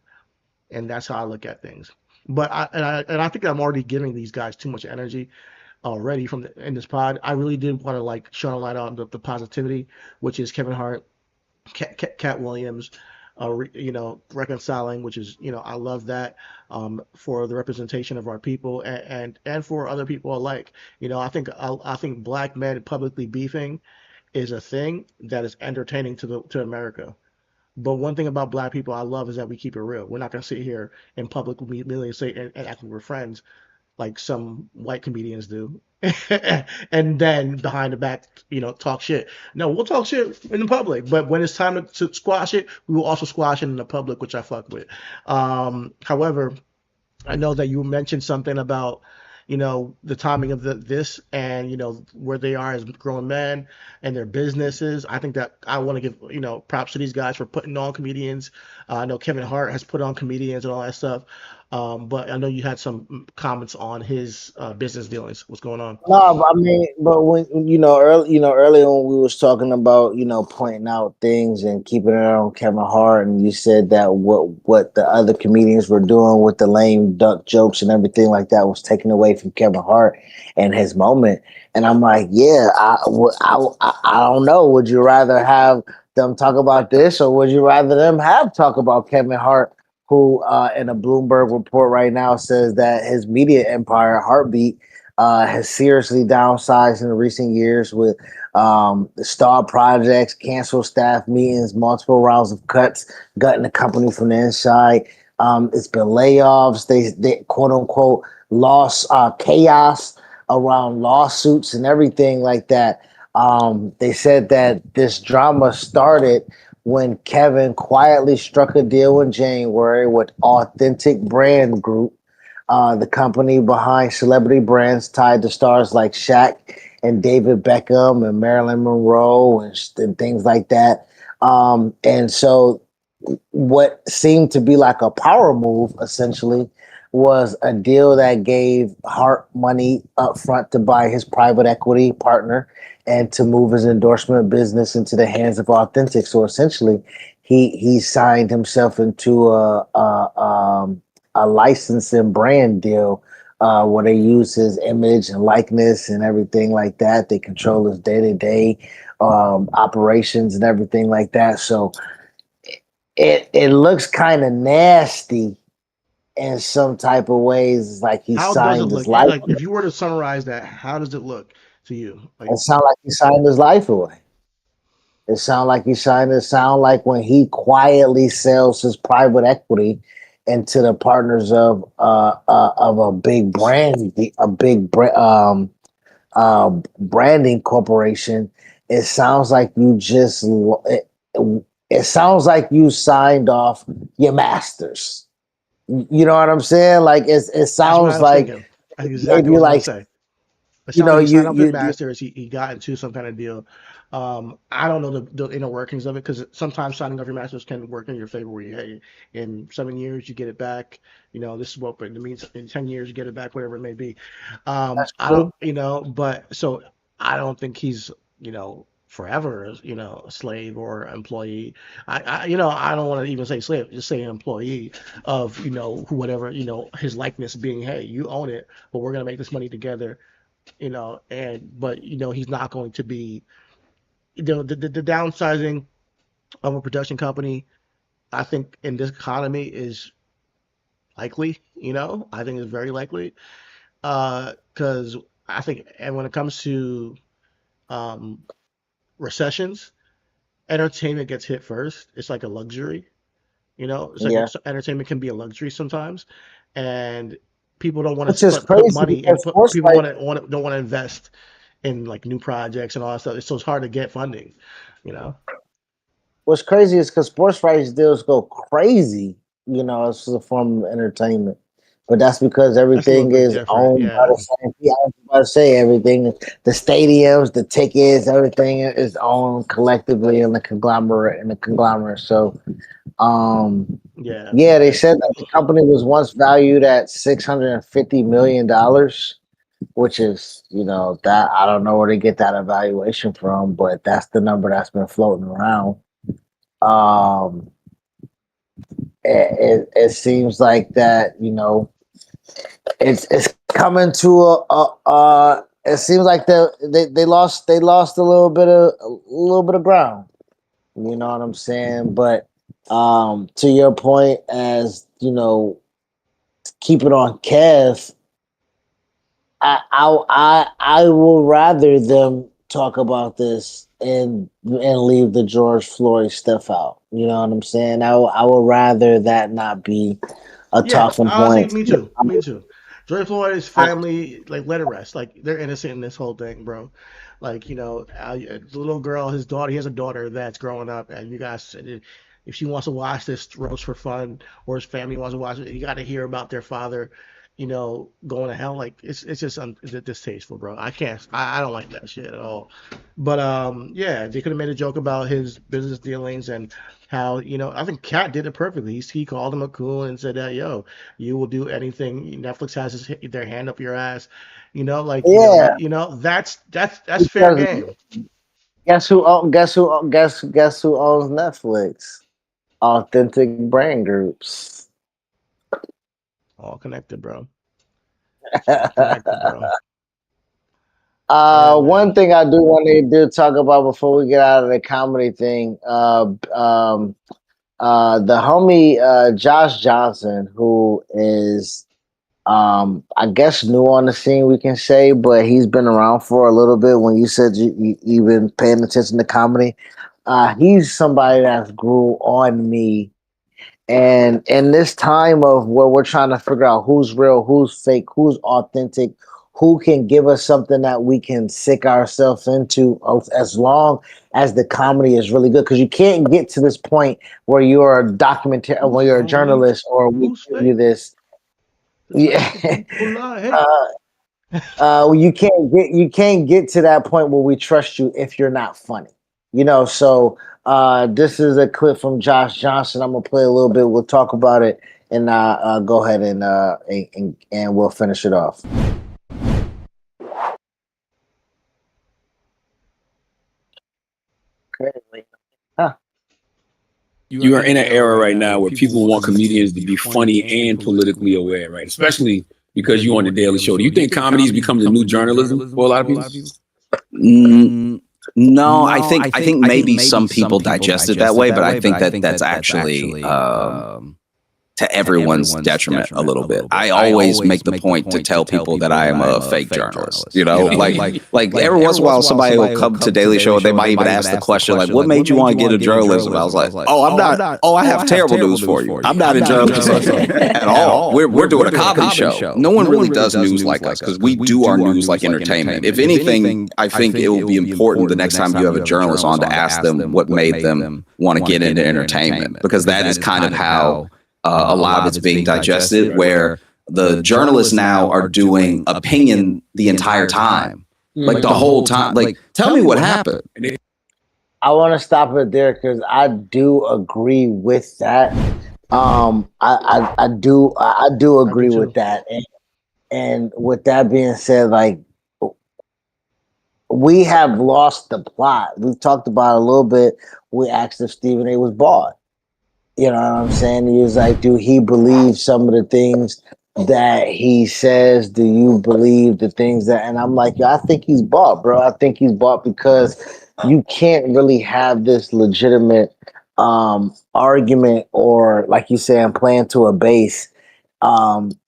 and that's how I look at things. But I think I'm already giving these guys too much energy already in this pod. I really did want to like shine a light on the positivity, which is Kevin Hart, Cat Williams, reconciling, which is I love that for the representation of our people and for other people alike. I think black men publicly beefing is a thing that is entertaining to America. But one thing about black people I love is that we keep it real. We're not gonna sit here in public immediately say and act like we're friends like some white comedians do. And then behind the back, talk shit. No, we'll talk shit in the public, but when it's time to squash it, we will also squash it in the public, which I fuck with. However, I know that you mentioned something about, the timing of this and, where they are as grown men and their businesses. I think that I want to give, props to these guys for putting on comedians. I know Kevin Hart has put on comedians and all that stuff. But I know you had some comments on his business dealings. What's going on? No, but I mean, but when earlier when we was talking about pointing out things and keeping it on Kevin Hart, and you said that what the other comedians were doing with the lame duck jokes and everything like that was taken away from Kevin Hart and his moment, and I'm like, yeah, I don't know. Would you rather have them talk about this, or would you rather them have talk about Kevin Hart? Who in a Bloomberg report right now says that his media empire, Heartbeat, has seriously downsized in recent years with stalled projects, canceled staff meetings, multiple rounds of cuts, gutting the company from the inside. It's been layoffs. They quote unquote lost chaos around lawsuits and everything like that. They said that this drama started when Kevin quietly struck a deal in January with Authentic Brand Group, the company behind celebrity brands tied to stars like Shaq and David Beckham and Marilyn Monroe and things like that. And so what seemed to be like a power move essentially was a deal that gave Hart money up front to buy his private equity partner and to move his endorsement business into the hands of Authentic. So essentially, he signed himself into a licensing brand deal where they use his image and likeness and everything like that. They control his day-to-day operations and everything like that. So it looks kind of nasty in some type of ways. Like he How does it signed his look? life. Like, if you were to summarize that, how does it look to you? Like, It sounds like he signed his life away. It sounds like he signed. It sounds like when he quietly sells his private equity into the partners of a big brand, branding corporation. It sounds like you just. It sounds like you signed off your masters. You know what I'm saying? Like it that's what I sounds was like thinking. That's exactly maybe what I was gonna like say. It sounds like he signed up with you Masters. He got into some kind of deal. I don't know the inner workings of it because sometimes signing up your Masters can work in your favor. Where you, hey, in 7 years you get it back. This is what, but it means in 10 years you get it back, whatever it may be. that's I don't, cool. but so I don't think he's, forever, a slave or employee. I don't want to even say slave, just say an employee of, whatever, his likeness being, hey, you own it, but we're gonna make this money together, but he's not going to be, the downsizing of a production company. I think in this economy is likely. I think it's very likely because I think, and when it comes to um, recessions, entertainment gets hit first. It's like a luxury. It's like Yeah, entertainment can be a luxury sometimes, and people don't want which to is put crazy money and because sports people like don't want to invest in like new projects and all that stuff. So it's hard to get funding. You know, what's crazy is because sports rights deals go crazy. It's a form of entertainment, but that's because that's a little everything bit is different. owned by Yeah, the same people. I was about to say everything, the stadiums, the tickets, everything is owned collectively in the conglomerate. So, um, Yeah, Yeah, they said that the company was once valued at $650 million, which is, that I don't know where to get that evaluation from, but that's the number that's been floating around. Um, it seems like that, it's coming to it seems like they lost a little bit of ground. You know what I'm saying? But to your point, as keep it on Kev, I will rather them talk about this and leave the George Floyd stuff out. You know what I'm saying? I would rather that not be a yeah. talking Honestly, point. me too. Me too. George Floyd, his family, like, let it rest. Like, they're innocent in this whole thing, bro. Like, the little girl, his daughter, he has a daughter that's growing up, and you guys, if she wants to watch this roast for fun, or his family wants to watch it, you got to hear about their father, going to hell. Like, it's just distasteful, bro. I don't like that shit at all. But yeah, they could have made a joke about his business dealings and how, I think Cat did it perfectly. He called him a coon and said that, yo, you will do anything. Netflix has their hand up your ass. Like, Yeah, that's fair because game. guess who owns Netflix? Authentic Brain Groups. All connected, bro. It's all connected, bro. Yeah, One man. thing I do want to do talk about before we get out of the comedy thing, the homie Josh Johnson, who is I guess new on the scene, we can say, but he's been around for a little bit. When you said you've been paying attention to comedy, he's somebody that's grew on me. And in this time of where we're trying to figure out who's real, who's fake, who's authentic, who can give us something that we can sick ourselves into, as long as the comedy is really good. Because you can't get to this point where you're a documentary, where you're a Homie, journalist, or we who's give you fake? this. The type of Yeah. people lie. Hey. You can't get to that point where we trust you if you're not funny. So this is a clip from Josh Johnson. I'm gonna play a little bit. We'll talk about it, and go ahead and we'll finish it off. Okay. Huh. You are in an era right now where people want comedians to be funny and politically aware, right? Especially because you're on the Daily Show. Do you think comedy's become the new journalism for a lot of people? Mm, no, I think maybe some people digest it that way, but I think that that's actually to everyone's detriment a little bit. I always make the point to tell people that I am a fake journalist. Like every once in a while somebody will come to Daily Show and they might even ask the question like, "What made you want to get into journalism?" I was like, "Oh, I'm not. Oh, I have terrible news for you. I'm not in journalism at all. We're doing a comedy show. No one really does news like us because we do our news like entertainment. If anything, I think it will be important the next time you have a journalist on to ask them what made them want to get into entertainment, because that is kind of how a lot of it's being digested, where the journalists now are doing opinion the entire time, like the whole time. Like, tell me what happened. I want to stop it there because I do agree with that. I do agree too. with that, and with that being said, like, we have lost the plot. We've talked about it a little bit. We asked if Stephen A was bought. You know what I'm saying? He was like, do he believe some of the things that he says? Do you believe the things that? And I'm like, yo, I think he's bought, bro. I think he's bought because you can't really have this legitimate argument, or like you say, I'm playing to a base,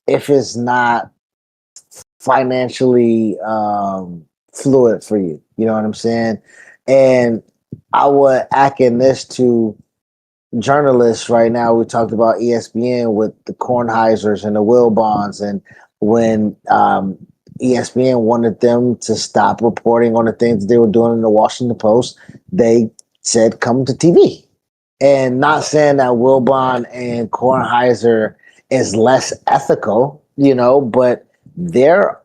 if it's not financially fluid for you. You know what I'm saying? And I would akin this to journalists right now. We talked about ESPN with the Kornheisers and the Wilbons, and when ESPN wanted them to stop reporting on the things they were doing in the Washington Post, they said, come to TV. And not saying that Wilbon and Kornheiser is less ethical, but their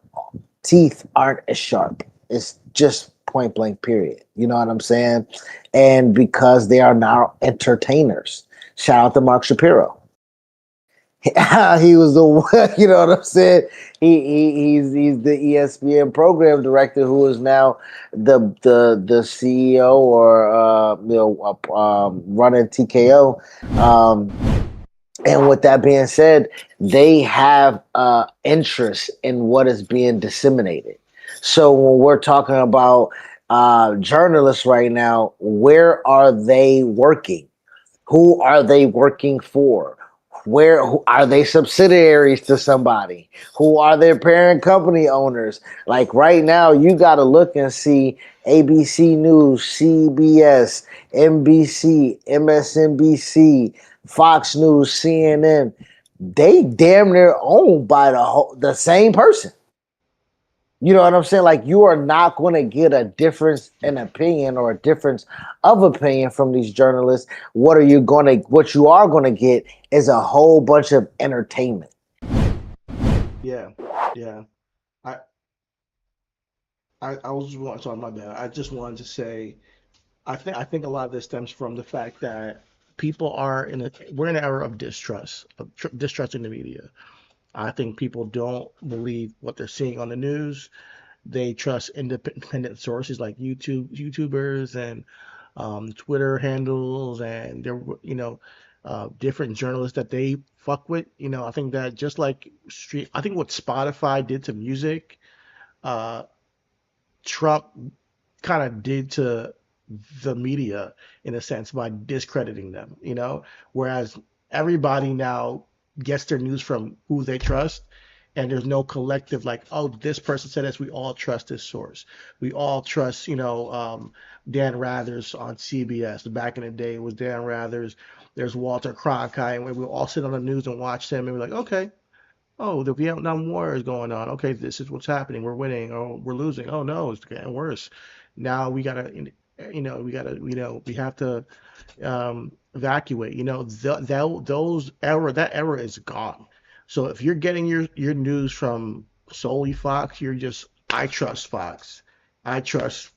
teeth aren't as sharp. It's just point blank, period. You know what I'm saying? And because they are now entertainers. Shout out to Mark Shapiro. He was the one, you know what I'm saying? He's the ESPN program director who is now the CEO or running TKO. And with that being said, they have interest in what is being disseminated. So when we're talking about journalists right now, where are they working? Who are they working for? Who are they subsidiaries to somebody? Who are their parent company owners? Like right now, you got to look and see ABC News, CBS, NBC, MSNBC, Fox News, CNN. They damn near owned by the same person. You know what I'm saying? Like, you are not going to get a difference in opinion or a difference of opinion from these journalists. What you are going to get is a whole bunch of entertainment. Yeah. I was sorry, my bad. I just wanted to say, I think a lot of this stems from the fact that people we're in an era of distrust, distrusting the media. I think people don't believe what they're seeing on the news. They trust independent sources like YouTubers and Twitter handles, and different journalists that they fuck with. I think that just like I think what Spotify did to music, uh, Trump kind of did to the media in a sense by discrediting them. Whereas everybody now gets their news from who they trust, and there's no collective like, oh, this person said this. We all trust this source. We all trust, Dan Rathers on CBS. Back in the day, it was Dan Rathers. There's Walter Cronkite, and we all sit on the news and watch them, and we're like, okay, oh, the Vietnam War is going on. Okay, this is what's happening. We're winning or we're losing. Oh no, it's getting worse. Now we have to evacuate. That era is gone. So if you're getting your news from solely Fox, I trust Fox. I trust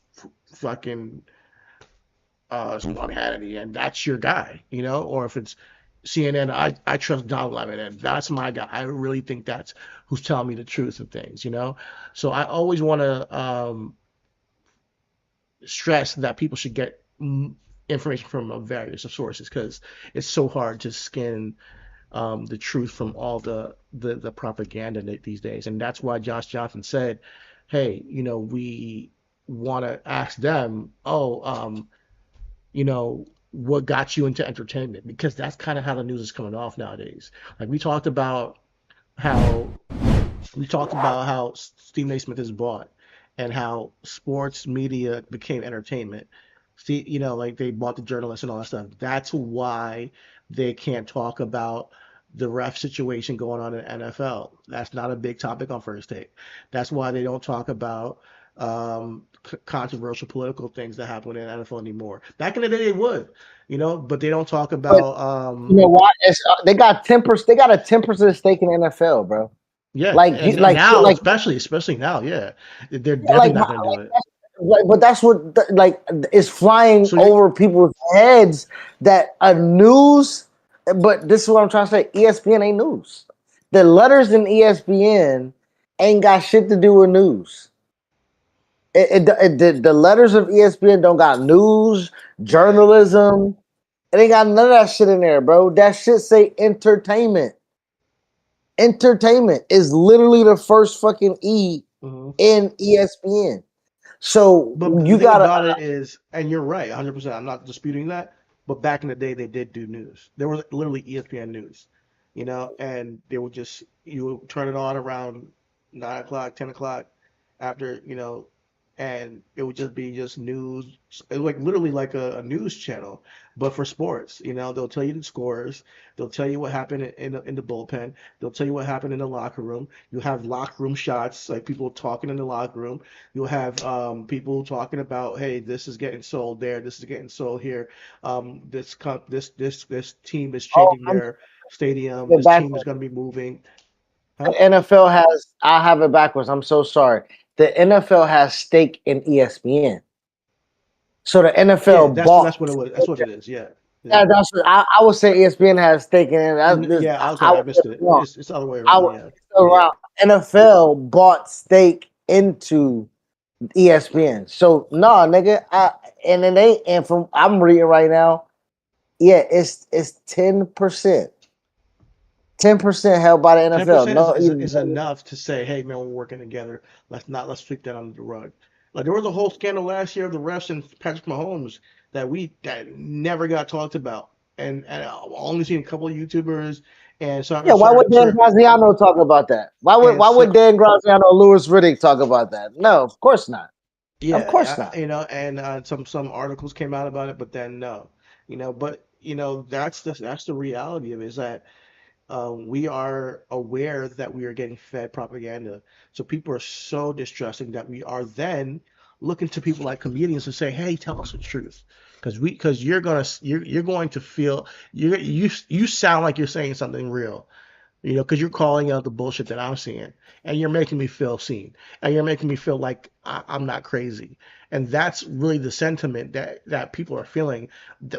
fucking Sean Hannity, and that's your guy, or if it's CNN, I trust Don Lemon, and that's my guy. I really think that's who's telling me the truth of things, So I always want to stress that people should get information from various sources, because it's so hard to skin the truth from all the propaganda these days. And that's why Josh Johnson said, hey, we want to ask them, what got you into entertainment? Because that's kind of how the news is coming off nowadays. Like we talked about how Stephen A. Smith is bought, and how sports media became entertainment. See, like they bought the journalists and all that stuff. That's why they can't talk about the ref situation going on in NFL. That's not a big topic on First Take. That's why they don't talk about controversial political things that happen in the NFL anymore. Back in the day, they would, but they don't talk about. You know what? They got 10%. They got a 10% stake in the NFL, bro. Yeah, like now, especially now, yeah, they're definitely not gonna do it. But that's what is flying over people's heads, that a news. But this is what I'm trying to say. ESPN ain't news. The letters in ESPN ain't got shit to do with news. The letters of ESPN don't got news, journalism. It ain't got none of that shit in there, bro. That shit say entertainment. Entertainment is literally the first fucking E in ESPN. So but you got about it is, and you're right, 100%. I'm not disputing that. But back in the day, they did do news. There was literally ESPN news, and they would you would turn it on around 9 o'clock, 10 o'clock, after and it would just be news. It was like literally like a news channel, but for sports. They'll tell you the scores. They'll tell you what happened in the bullpen. They'll tell you what happened in the locker room. You have locker room shots, like people talking in the locker room. You'll have people talking about, hey, this is getting sold there. This is getting sold here. This team is changing their stadium. This team is going to be moving. Huh? The NFL has. I have it backwards. I'm so sorry. The NFL has stake in ESPN. So the NFL bought. That's what it was. That's what it is. Yeah. That's what I would say. ESPN has stake in it. I missed it. It's the other way around. Around NFL bought stake into ESPN. So nah, nigga. And from I'm reading right now. Yeah, it's 10%. 10% held by the NFL. 10% is enough to say, hey man, we're working together. Let's sweep that under the rug. Like there was a whole scandal last year of the refs and Patrick Mahomes that never got talked about, and I've only seen a couple of YouTubers and some. Yeah, why would Dan Graziano talk about that? Why would Dan Graziano or Louis Riddick talk about that? No, of course not. Yeah, of course not. And some articles came out about it, but then no, but that's the reality of it is that we are aware that we are getting fed propaganda. So people are so distrusting that we are then looking to people like comedians to say, "Hey, tell us the truth," because you're going to feel you sound like you're saying something real. Because you're calling out the bullshit that I'm seeing, and you're making me feel seen, and you're making me feel like I'm not crazy, and that's really the sentiment that people are feeling.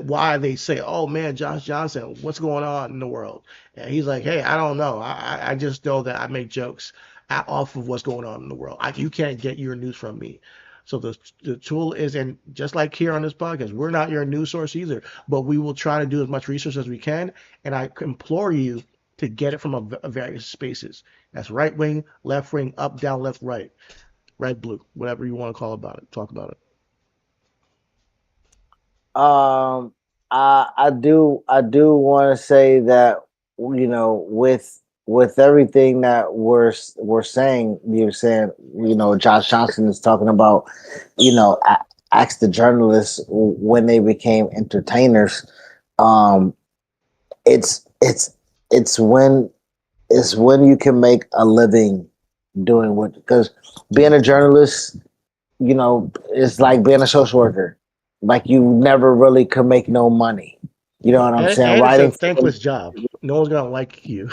Why they say, "Oh man, Josh Johnson, what's going on in the world?" And he's like, "Hey, I don't know. I just know that I make jokes off of what's going on in the world. You can't get your news from me." So the tool is, and just like here on this podcast, we're not your news source either, but we will try to do as much research as we can, and I implore you to get it from a various spaces. That's right wing, left wing, up, down, left, right, red, blue, whatever you want to talk about it. I do want to say that with everything that we're saying, you're saying Josh Johnson is talking about ask the journalists when they became entertainers. It's when you can make a living doing what, because being a journalist, it's like being a social worker. Like you never really could make no money. You know what I'm saying? Writing it's a thankless job. No one's gonna like you.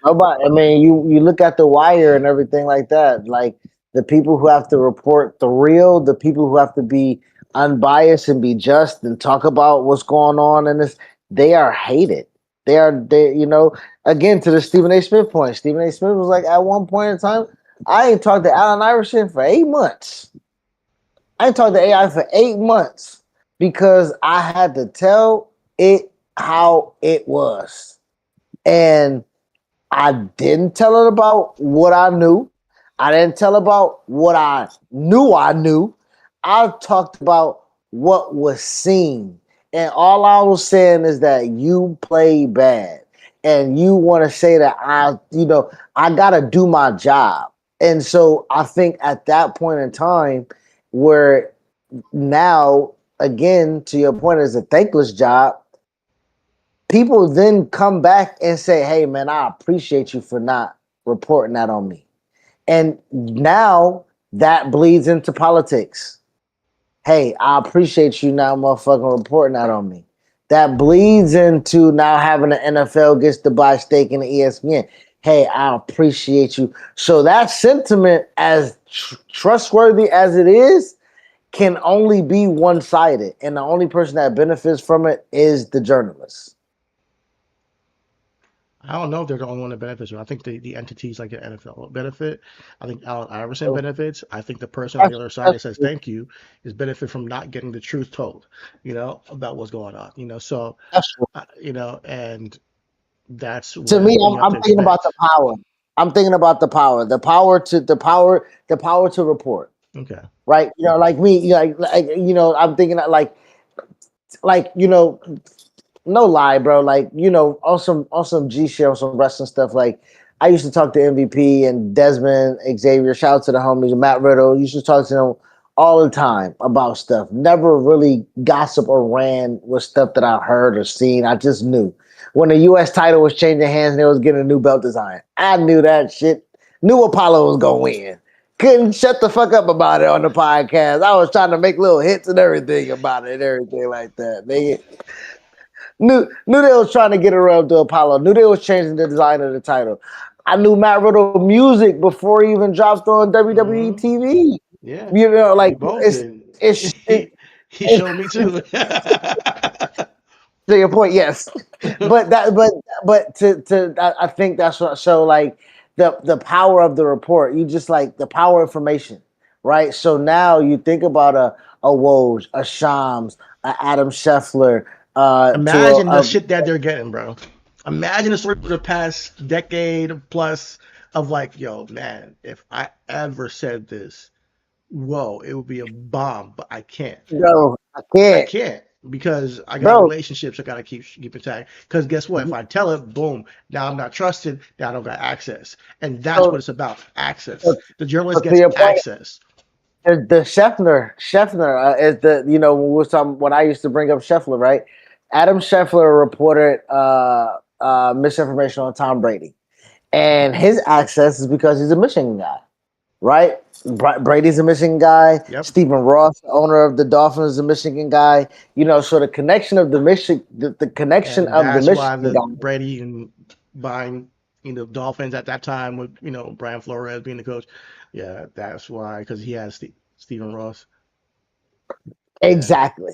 Nobody. I mean, you look at The Wire and everything like that. Like the people who have to report the real, the people who have to be unbiased and be just and talk about what's going on in this, they are hated. They again, to the Stephen A. Smith point. Stephen A. Smith was like, at one point in time, I ain't talked to Allen Iverson for 8 months. I ain't talked to AI for 8 months because I had to tell it how it was. And I didn't tell it about what I knew. I didn't tell about what I knew I knew. I talked about what was seen. And all I was saying is that you play bad. And you want to say that I got to do my job. And so I think at that point in time, where now, again, to your point, is a thankless job, people then come back and say, hey, man, I appreciate you for not reporting that on me. And now that bleeds into politics. Hey, I appreciate you now motherfucking reporting that on me. That bleeds into now having the NFL gets to buy stake in the ESPN. Hey, I appreciate you. So that sentiment, as trustworthy as it is, can only be one-sided. And the only person that benefits from it is the journalist. I don't know if they're the only one that benefits. I think the entities like the NFL benefit. I think Allen Iverson benefits. I think the person on the other side that says thank you is benefit from not getting the truth told, about what's going on. So, and that's to me. I'm thinking about the power. I'm thinking about the power to report. Okay. Right. Like me. I'm thinking like no lie, bro. Like, on some G shit, on some wrestling stuff. Like, I used to talk to MVP and Desmond, Xavier. Shout out to the homies, Matt Riddle. Used to talk to them all the time about stuff. Never really gossip or ran with stuff that I heard or seen. I just knew when the U.S. title was changing hands and they was getting a new belt design. I knew that shit. Knew Apollo was gonna win. Couldn't shut the fuck up about it on the podcast. I was trying to make little hits and everything about it and everything like that. Nigga. Knew they was trying to get around to Apollo. Knew they was changing the design of the title. I knew Matt Riddle music before he even dropped on WWE TV. Yeah, like He showed me too. To your point, yes, but I think that's what show like the power of the report. You just like the power of information, right? So now you think about a Woj, a Shams, a Adam Scheffler, Imagine the shit that they're getting, bro. Imagine the story for the past decade plus of like, yo, man, if I ever said this, whoa, it would be a bomb, but I can't. bro. I I can't, can't because I got bro. relationships I gotta keep intact. Because guess what? If I tell it, boom, now I'm not trusted. Now I don't got access, and that's So, what it's about. Access. so, The so journalist to gets your point, access. the Scheffler is the when we was talking when I used to bring up Scheffler, right? Adam Scheffler reported misinformation on Tom Brady, and his access is because he's a Michigan guy, right? Brady's a Michigan guy. Yep. Stephen Ross, the owner of the Dolphins, is a Michigan guy. So the connection of the connection And of the that's why Michigan the guy. Brady and buying, Dolphins at that time with, Brian Flores being the coach. Yeah, that's why, because he has Stephen Ross. Yeah. Exactly.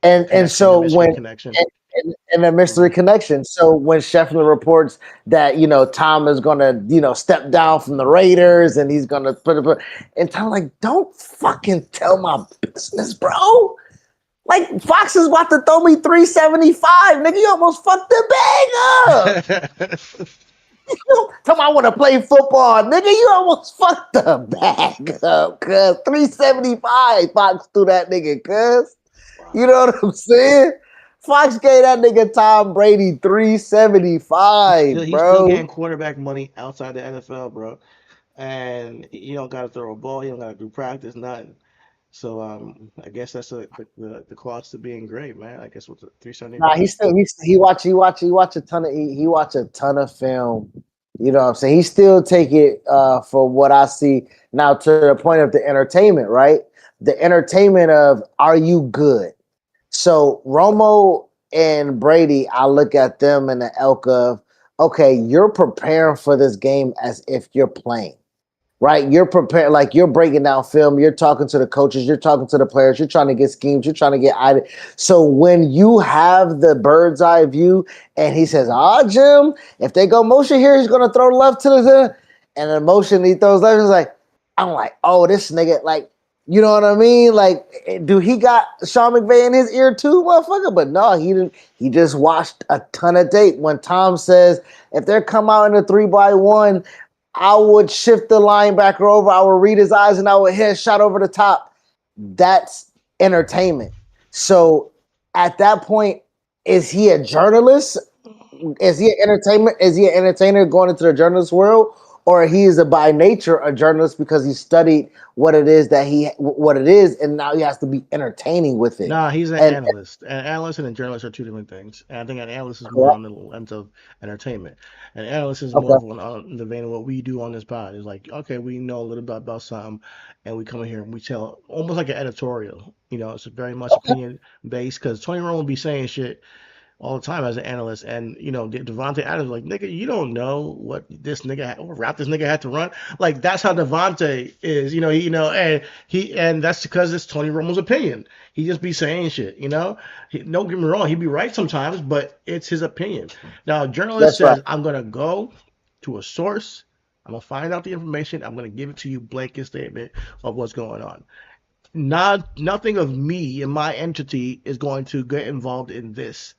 And And so the when connection. and the mystery connection. So when Scheffler reports that Tom is gonna step down from the Raiders and he's gonna put and Tom like, don't fucking tell my business, bro. Like Fox is about to throw me 375, nigga. You almost fucked the bag up. Tell me I want to play football, nigga. You almost fucked the bag up, cuz 375 Fox threw that nigga, cuz. You know what I'm saying? Fox gave that nigga Tom Brady 375, He's bro. still getting quarterback money outside the NFL, bro. And you don't got to throw a ball. You don't got to do practice, nothing. So I guess that's the cost of being great, man. I guess with the 375. Nah, he watch a ton of film. You know what I'm saying? He still take it for what I see now to the point of the entertainment, right? The entertainment of are you good? So Romo and Brady, I look at them in the elk of, okay, you're preparing for this game as if you're playing, right? You're prepared, like you're breaking down film, you're talking to the coaches, you're talking to the players, you're trying to get schemes, you're trying to get ideas. So when you have the bird's eye view and he says, Jim, if they go motion here, he's going to throw left to the, and the motion he throws left, is like, I'm like, oh, this nigga, like, you know what I mean? Like, do he got Sean McVay in his ear too, motherfucker? But no, he didn't. He just watched a ton of tape. When Tom says, if they're come out in a 3-by-1, I would shift the linebacker over. I would read his eyes and I would hit a shot over the top. That's entertainment. So at that point, is he a journalist? Is he an entertainment? Is he an entertainer going into the journalist world? Or he is by nature a journalist because he studied what it is, and now he has to be entertaining with it. Nah, he's an analyst. An analyst and a journalist are two different things. And I think an analyst is more on the lens of entertainment. An analyst is more on the vein of what we do on this pod. It's like, okay, we know a little bit about something, and we come in here and we tell almost like an editorial. It's very much opinion based because Tony Romo will be saying shit all the time as an analyst, and Devontae Adams like, nigga, you don't know what this nigga what route this nigga had to run. Like that's how Devontae is, and that's because it's Tony Romo's opinion. He just be saying shit, don't get me wrong, he'd be right sometimes, but it's his opinion. Now a journalist says, I'm gonna go to a source, I'm gonna find out the information, I'm gonna give it to you, blanket statement of what's going on. Nothing of me and my entity is going to get involved in this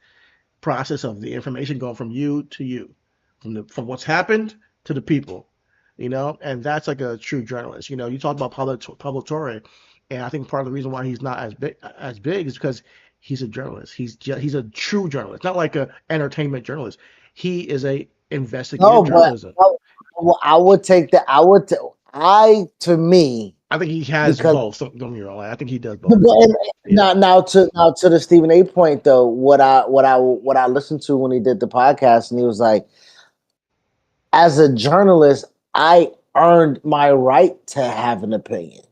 process of the information going from you to you, from what's happened to the people, and that's like a true journalist. You talk about Pablo Torre, and I think part of the reason why he's not as big is because he's a journalist. He's a true journalist, not like a entertainment journalist. He is a investigative journalism. Well, I would take that. To me, I think he has both. So don't get me wrong. I think he does both. Now to the Stephen A. point though, what I listened to when he did the podcast, and he was like, as a journalist, I earned my right to have an opinion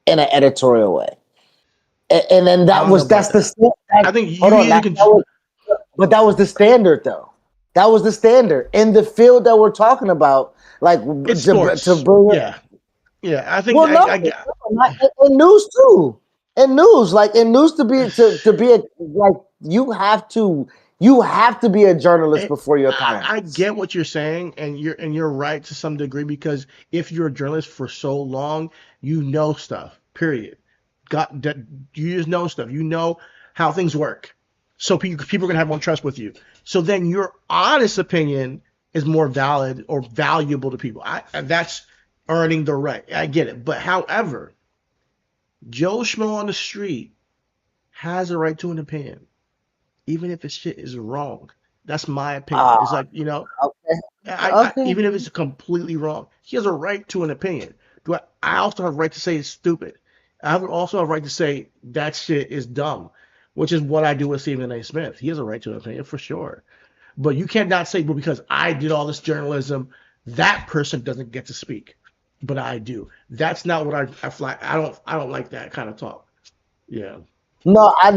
in an editorial way, and then that's the standard. I think but that was the standard though. That was the standard in the field that we're talking about. Like it's sports. to bring yeah, I think. in news too. in news, like in news to be a like you have to be a journalist before you're a columnist. I get what you're saying, and you're right to some degree, because if you're a journalist for so long, you know stuff. Period. Got that? You just know stuff. You know how things work. So people are gonna have more trust with you. So then your honest opinion is more valid or valuable to people. And that's earning the right. I get it. But however, Joe Schmo on the street has a right to an opinion, even if his shit is wrong. That's my opinion. It's like, Okay. even if it's completely wrong, he has a right to an opinion. I also have a right to say it's stupid. I also have a right to say that shit is dumb, which is what I do with Stephen A. Smith. He has a right to an opinion for sure. But you cannot say, well, because I did all this journalism, that person doesn't get to speak, but I do. That's not what I fly. I don't like that kind of talk. Yeah. No, I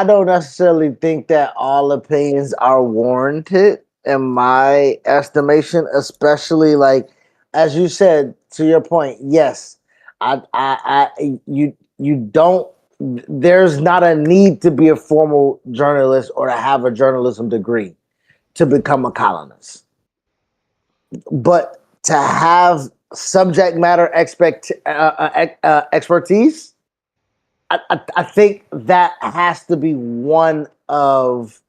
don't necessarily think that all opinions are warranted in my estimation, especially like as you said to your point. Yes, you don't. There's not a need to be a formal journalist or to have a journalism degree to become a columnist, but to have subject matter expertise. I think that has to be one of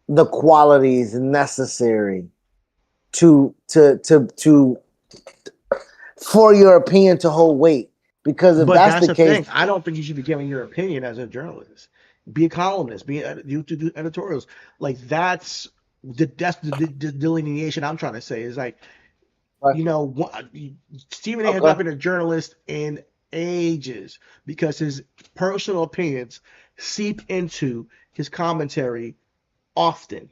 the qualities necessary to for your opinion to hold weight. Because if But that's that's the the case, thing. I don't think you should be giving your opinion as a journalist. Be a columnist. You to do editorials. Like that's the delineation I'm trying to say is like, like, you know, Stephen A. has not okay, been a journalist in ages because his personal opinions seep into his commentary often.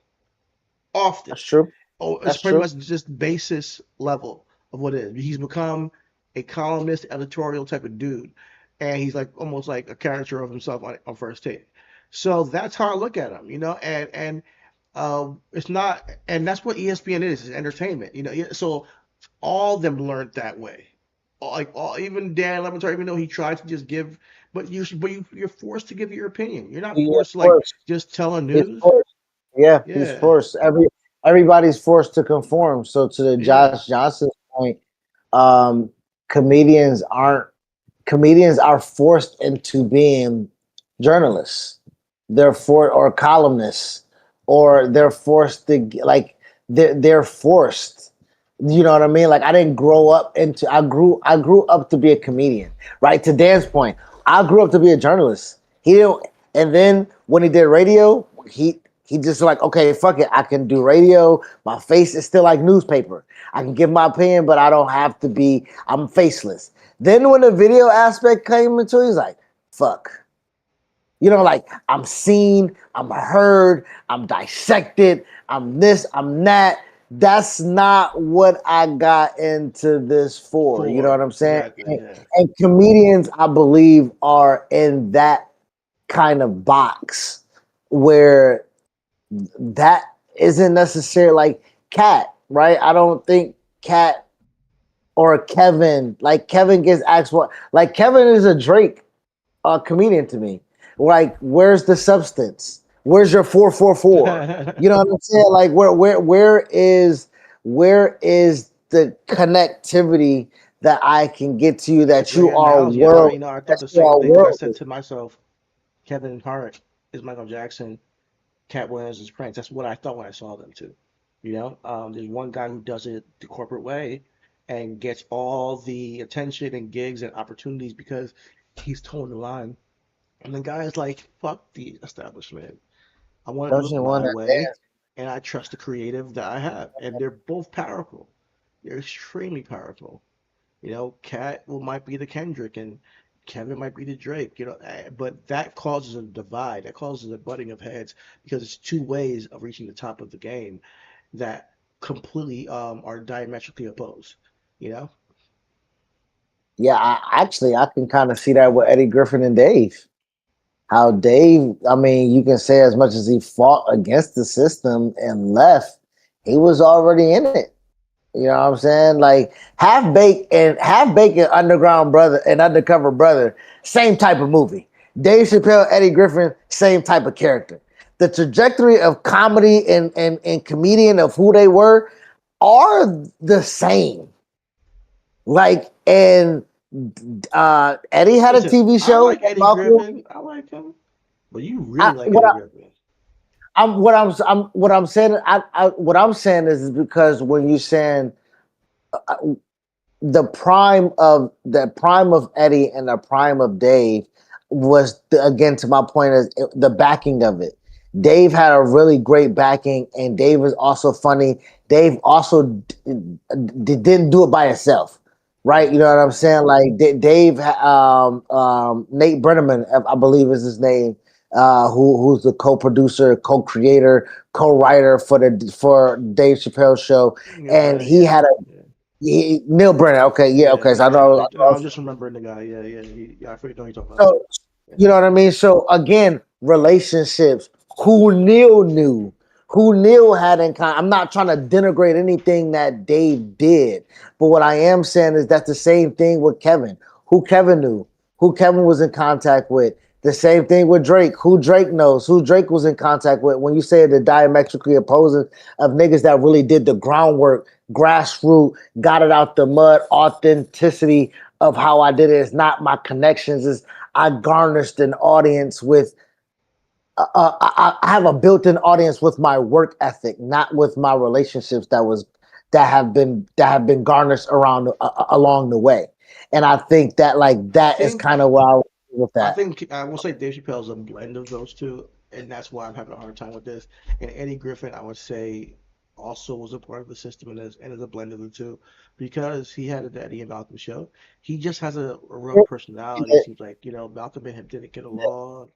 Often. that's true. Oh, it's That's pretty true. much just basis level of what it is. He's become a columnist, editorial type of dude, and he's like almost like a caricature of himself on First Take. So that's how I look at him, and it's not, and that's what ESPN is entertainment, Yeah, so all of them learned that way. Even Dan Levitar, even though he tried to just give, you're forced to give your opinion. You're not He is forced to like forced. just tell a He's news. forced. Yeah, he's Yeah, forced. Everybody's forced to conform. So to the yeah. Josh Johnson point, um, comedians aren't comedians are forced into being journalists. They're for or columnists, or they're forced to like they're forced. You know what I mean? Like I didn't grow up into. I grew up to be a comedian. Right to Dan's point, I grew up to be a journalist. He didn't, and then when he did radio, he just like, okay, fuck it, I can do radio. My face is still like newspaper. I can give my opinion, but I don't have to be. I'm faceless. Then when the video aspect came into it, he's like, fuck. Like I'm seen, I'm heard, I'm dissected, I'm this, I'm that. That's not what I got into this for. You know what For I'm saying? exactly, And, yeah. and comedians, I believe, are in that kind of box where that isn't necessarily like Cat, right? I don't think Cat or Kevin, like Kevin gets asked what, like Kevin is a Drake comedian to me. Like, where's the substance? Where's your 444? You know what I'm saying? Like, where is the connectivity that I can get to you that you Great are analogy. world I thought that the you same are thing, but I said worldly. to myself, Kevin Hart is Michael Jackson, Cat Williams is Prince. That's what I thought when I saw them too. There's one guy who does it the corporate way and gets all the attention and gigs and opportunities because he's towing the line. And the guy is like, fuck the establishment. I want to do Don't it you want my to way, dance? and I trust the creative that I have. And they're both powerful. They're extremely powerful. Cat might be the Kendrick and Kevin might be the Drake, but that causes a divide. That causes a butting of heads because it's two ways of reaching the top of the game that completely are diametrically opposed, you know? Yeah, I can kind of see that with Eddie Griffin and Dave. How Dave, I mean, you can say as much as he fought against the system and left, he was already in it. You know what I'm saying? Like Half Baked and Underground Brother and Undercover Brother, same type of movie. Dave Chappelle, Eddie Griffin, same type of character. The trajectory of comedy and comedian of who they were are the same. Like, and Eddie had a Listen, TV I show like Eddie about Griffin. I like him, but you really like Eddie Griffin. What I'm saying. What I'm saying is because when you're saying the prime of Eddie and the prime of Dave was again, to my point, is the backing of it. Dave had a really great backing, and Dave was also funny. Dave also didn't do it by himself, right? You know what I'm saying? Like Dave, Nate Brenneman, I believe is his name, who's the co-producer, co-creator, co-writer for Dave Chappelle's show, and he had a Neil Brennan. Okay, yeah, okay. So I know. I'm just remembering the guy. Yeah. I forget what you're talking about. So you know what I mean. So again, relationships. Who Neil knew, who Neil had in common. I'm not trying to denigrate anything that Dave did, but what I am saying is that's the same thing with Kevin. Who Kevin knew, who Kevin was in contact with. The same thing with Drake. Who Drake knows, who Drake was in contact with. When you say the diametrically opposing of niggas that really did the groundwork, grassroots, got it out the mud, authenticity of how I did it. It's not my connections. It's I garnished an audience with. I have a built-in audience with my work ethic, not with my relationships that have been garnished around along the way. And I think that is kind of where I was with that. I think I will say Dave Chappelle is a blend of those two, and that's why I'm having a hard time with this. And Eddie Griffin, I would say, also was a part of the system and is a blend of the two, because he had the Eddie and Malcolm show. He just has a real personality. It seems like Malcolm and him didn't get along.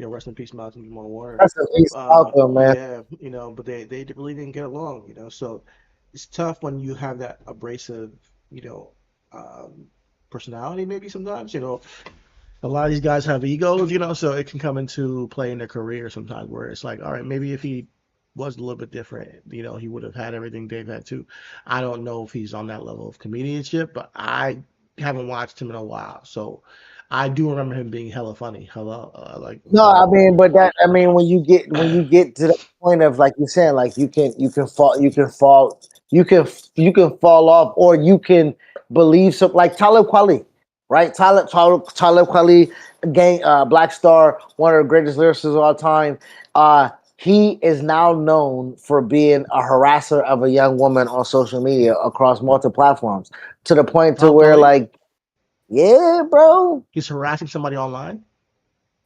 Rest in peace, Malcolm Jamal Warner. Rest in peace, Malcolm, man. Yeah, but they really didn't get along. So it's tough when you have that abrasive, personality. Maybe sometimes, a lot of these guys have egos, so it can come into play in their career sometimes, where it's like, all right, maybe if he was a little bit different, he would have had everything Dave had too. I don't know if he's on that level of comedianship, but I haven't watched him in a while, so I do remember him being hella funny, No, I mean, but when you get to the point of, like you're saying, like you can fall off, or you can believe something like Talib Kweli, right? Talib Kweli, Black Star, one of the greatest lyricists of all time. He is now known for being a harasser of a young woman on social media across multiple platforms, to the point to where yeah, bro. He's harassing somebody online?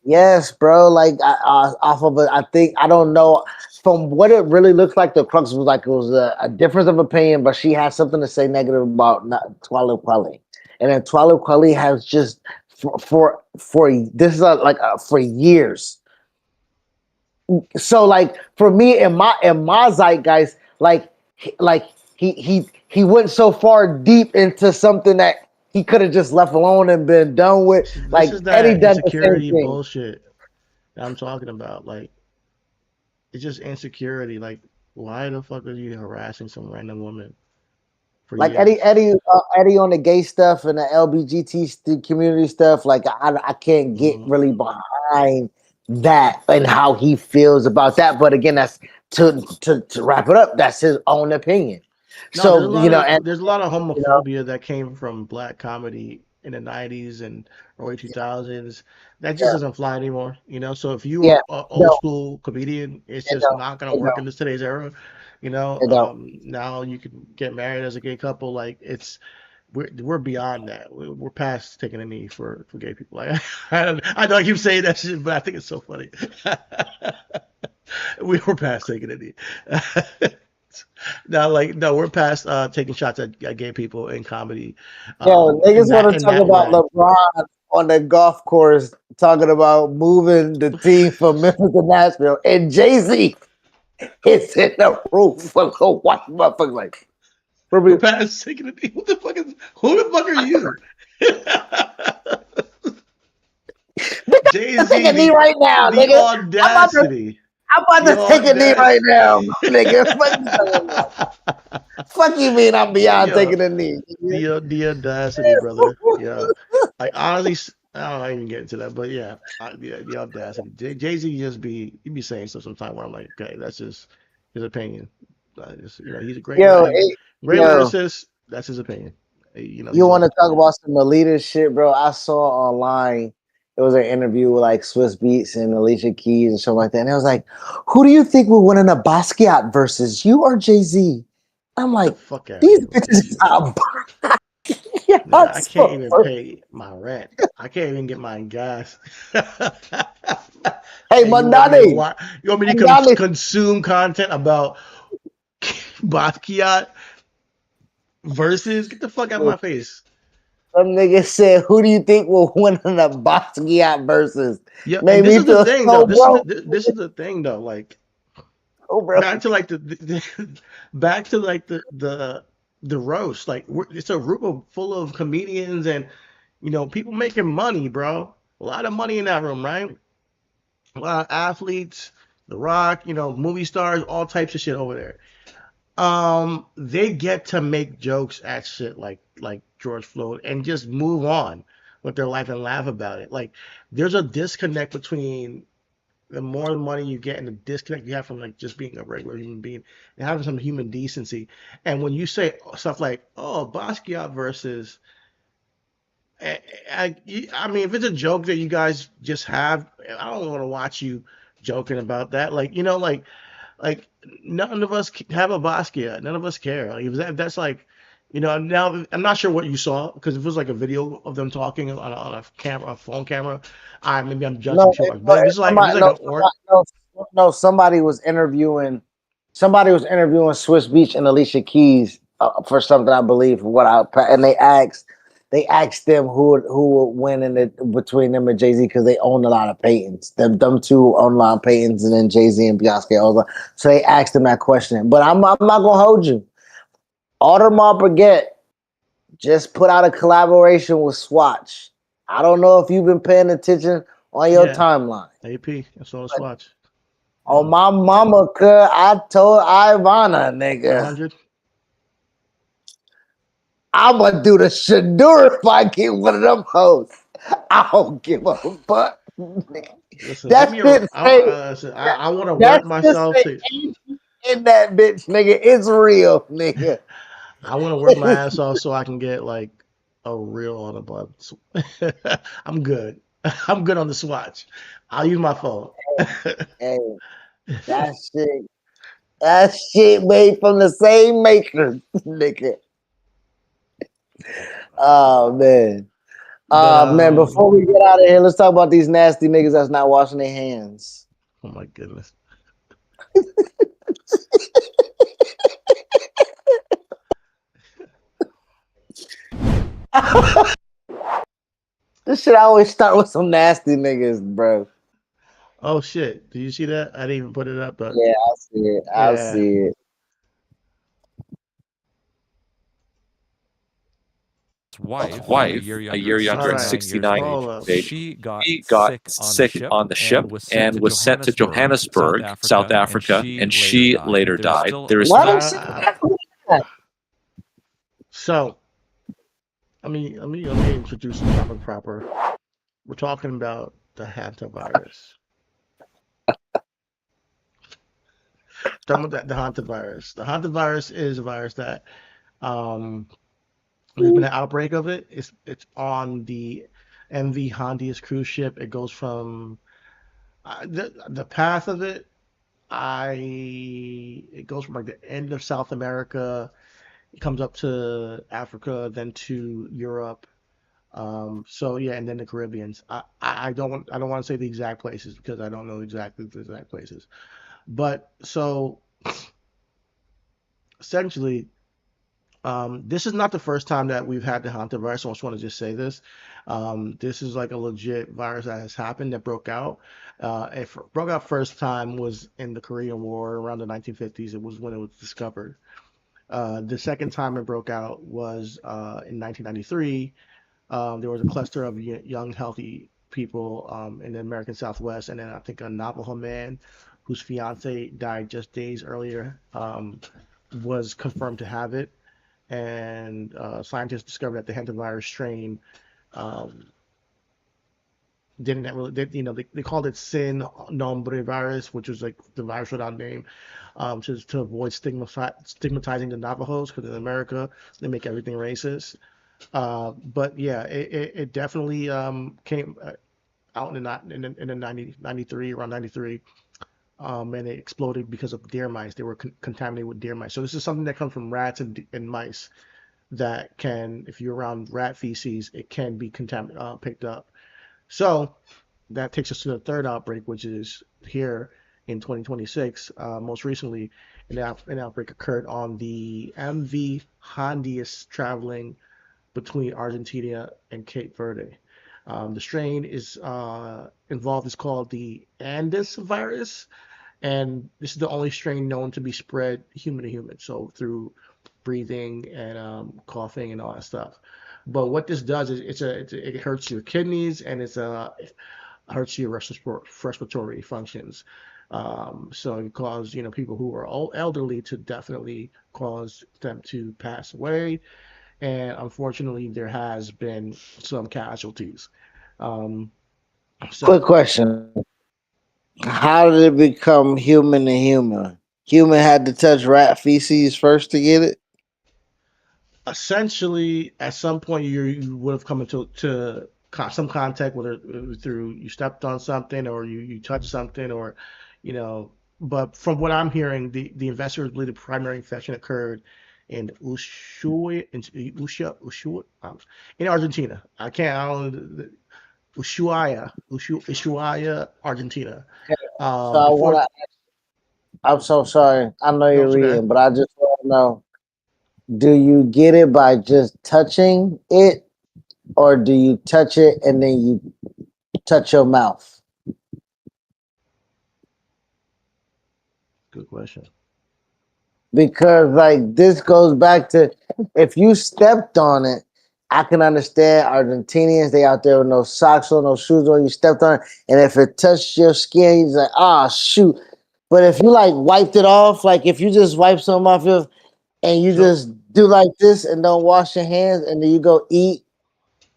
Yes, bro. Like off of it, I don't know. From what it really looks like, the crux was it was a difference of opinion, but she had something to say negative about Talib Kweli, and then Talib Kweli has just for this is for years. So for me in my zeitgeist, he went so far deep into something that he could have just left alone and been done with. This is that Eddie done insecurity bullshit that I'm talking about. It's just insecurity. Why the fuck are you harassing some random woman? Years? Eddie on the gay stuff and the LGBT community stuff. I can't get really behind that and how he feels about that. But again, that's to wrap it up. That's his own opinion. No, there's a lot of homophobia that came from black comedy in the 90s and early 2000s. That just doesn't fly anymore, So if you are an old school comedian, it's just not going to work in today's era, Now you can get married as a gay couple. We're beyond that. We're past taking a knee for gay people. I know I keep saying that shit, but I think it's so funny. We were past taking a knee. No, we're past taking shots at gay people in comedy. Niggas want to talk about LeBron on the golf course, talking about moving the team from Memphis to Nashville, and Jay-Z is in the roof for the white motherfucker. We're past taking a knee. Who the fuck are you? Jay-Z, take a knee right now, the nigga. Audacity. I'm about to take a knee right now, nigga. Fuck you mean I'm beyond Yo, taking a knee? the audacity, brother. Yeah, like honestly, I don't even get into that, but yeah, the audacity. Jay Z he be saying stuff sometimes where I'm like, okay, that's just his opinion. He's a Yo, great yo, lyricist. That's his opinion. you He's want a to talk about some Alita shit, bro? I saw online. It was an interview with like Swiss Beats and Alicia Keys and something like that. And it was like, who do you think will win in a Basquiat versus you or Jay Z? I'm get the like, fuck out of these here with that bitches shit. are. Yeah, Nigga, I can't even pay my rent. I can't even get my gas. Hey, And you want me to Mandani, watch? You want me to Mandani. consume content about Basquiat versus? Get the fuck out of my face. Some nigga said, who do you think will win in a Basquiat versus? Yeah, and Made this me is the feel thing though. so broke. This is the thing though. Like So back broke. to like back to like the roast. Like it's a room full of comedians and people making money, bro. A lot of money in that room, right? A lot of athletes, The Rock, movie stars, all types of shit over there. They get to make jokes at shit like George Floyd and just move on with their life and laugh about it. Like there's a disconnect between the more money you get and the disconnect you have from like just being a regular human being and having some human decency. And when you say stuff like, "Oh, Basquiat versus," I, I mean, if it's a joke that you guys just have, I don't want to watch you joking about that. Like none of us have a Basquiat. None of us care. Like if that's like, now I'm not sure what you saw because if it was like a video of them talking on a camera, a phone camera, maybe I'm judging No, too much. But if it's like an org, somebody was interviewing. Somebody was interviewing Swiss Beach and Alicia Keys for something, I believe. And they asked them who would win in it between them and Jay Z because they own a lot of patents. Them two own a lot of patents, and then Jay Z and Beyonce own a lot. So they asked them that question. But I'm not gonna hold you. Audemars Piguet just put out a collaboration with Swatch. I don't know if you've been paying attention on your yeah, timeline. AP. That's all. Let's watch. On Yeah, my mama, cuz I told Ivana, nigga, 100. I'ma do the Shadur if I get one of them hoes. I don't give a fuck. Listen, give That me a. shit say Listen, that, I want to that work shit myself say to. in that bitch, nigga. It's real, nigga. I want to work my ass off so I can get like a real on a bud. I'm good. I'm good on the Swatch. I'll use my phone. Hey, that shit made from the same maker, nigga. Oh man. But Man, before we get out of here, let's talk about these nasty niggas that's not washing their hands. oh my goodness. This shit always start with some nasty niggas, bro. Oh shit! Did you see that? I didn't even put it up, but Yeah, I see it. I yeah. see it. Wife, a year All younger at right. 69 Hold years up. of age, she got sick on the ship and was sent to Johannesburg, South Africa, and she later died. There is Why does she? So let me introduce the topic proper. We're talking about the HantaVirus. Talking about the HantaVirus. The HantaVirus is a virus that there's been an outbreak of it. It's on the MV Hondius cruise ship. It goes from the path of it. It goes from like the end of South America. It comes up to Africa, then to Europe. So yeah, and then the Caribbeans. I don't want to say the exact places because I don't know exactly the exact places. But so essentially, this is not the first time that we've had the HantaVirus. I just want to just say this. This is like a legit virus that has happened that broke out. It broke out first time was in the Korean War around the 1950s. It was when it was discovered. The second time it broke out was in 1993. There was a cluster of young, healthy people in the American Southwest, and then I think a Navajo man whose fiance died just days earlier was confirmed to have it, and scientists discovered that the HantaVirus strain um, didn't really, they called it sin nombre virus, which was like the virus without name, just to avoid stigmatizing the Navajos, because in America they make everything racist. But yeah, it definitely came out in the 93, around 93, and it exploded because of deer mice. They were contaminated with deer mice. So this is something that comes from rats and mice that can, if you're around rat feces, it can be picked up. So that takes us to the third outbreak, which is here in 2026. Most recently, an outbreak occurred on the MV Hondius traveling between Argentina and Cape Verde. The strain is involved is called the Andes virus, and this is the only strain known to be spread human to human, so through breathing and coughing and all that stuff. But what this does is it hurts your kidneys, and it hurts your respiratory functions. So it causes people who are all elderly to definitely cause them to pass away, and unfortunately there has been some casualties. Um, Quick so question: how did it become human to human? Human had to touch rat feces first to get it. essentially, at some point, you would have come into some contact, whether it was through you stepped on something or you touched something, or you know. But from what I'm hearing, the investigators believe the primary infection occurred in in Argentina. I don't Ushuaia, Argentina. So I want Before to. I'm so sorry. I know no, you're it's okay. reading, but I just want to know: do you get it by just touching it, or do you touch it and then you touch your mouth? Good question. Because like this goes back to if you stepped on it, I can understand Argentinians, they out there with no socks on, no shoes on, you stepped on it, and if it touched your skin, you're like, ah, shoot. But if you like wiped it off, like if you just wipe something off your and you So just do like this and don't wash your hands and then you go eat,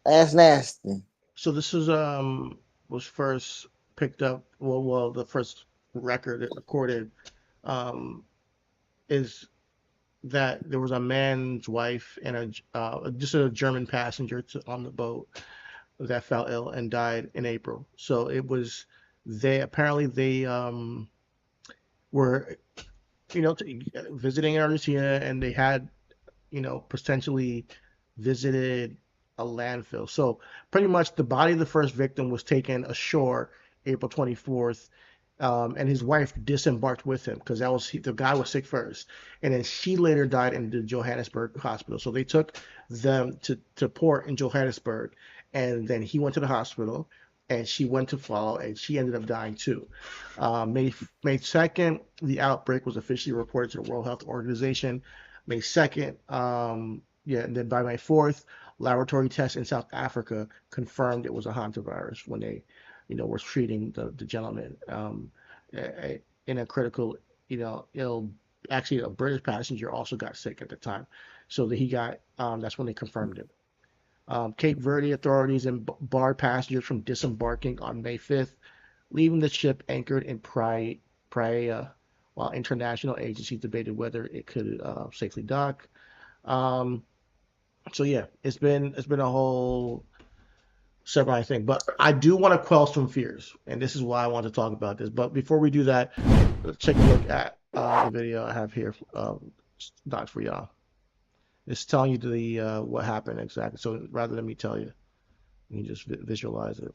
that's nasty. so this was first picked up. Well, the first record it recorded um, is that there was a man's wife and just a German passenger on the boat that fell ill and died in April. So it was they were visiting in Argentina, and they had potentially visited a landfill. So pretty much the body of the first victim was taken ashore April 24th, and his wife disembarked with him because the guy was sick first, and then she later died in the Johannesburg hospital. So they took them to port in Johannesburg, and then he went to the hospital, and she went to follow, and she ended up dying too. May 2nd, the outbreak was officially reported to the World Health Organization. May 2nd, yeah, and then by May 4th, laboratory tests in South Africa confirmed it was a hantavirus when they, were treating the gentleman in a critical, ill. Actually, a British passenger also got sick at the time, so that he got. That's when they confirmed it. Cape Verde authorities barred passengers from disembarking on May 5th, leaving the ship anchored in Praia, while international agencies debated whether it could safely dock. Um, so yeah, it's been a whole separate thing, but I do want to quell some fears, and this is why I want to talk about this. But before we do that, let's take a look at the video I have here, not for y'all. It's telling you the what happened exactly. So rather than me tell you, you can just visualize it.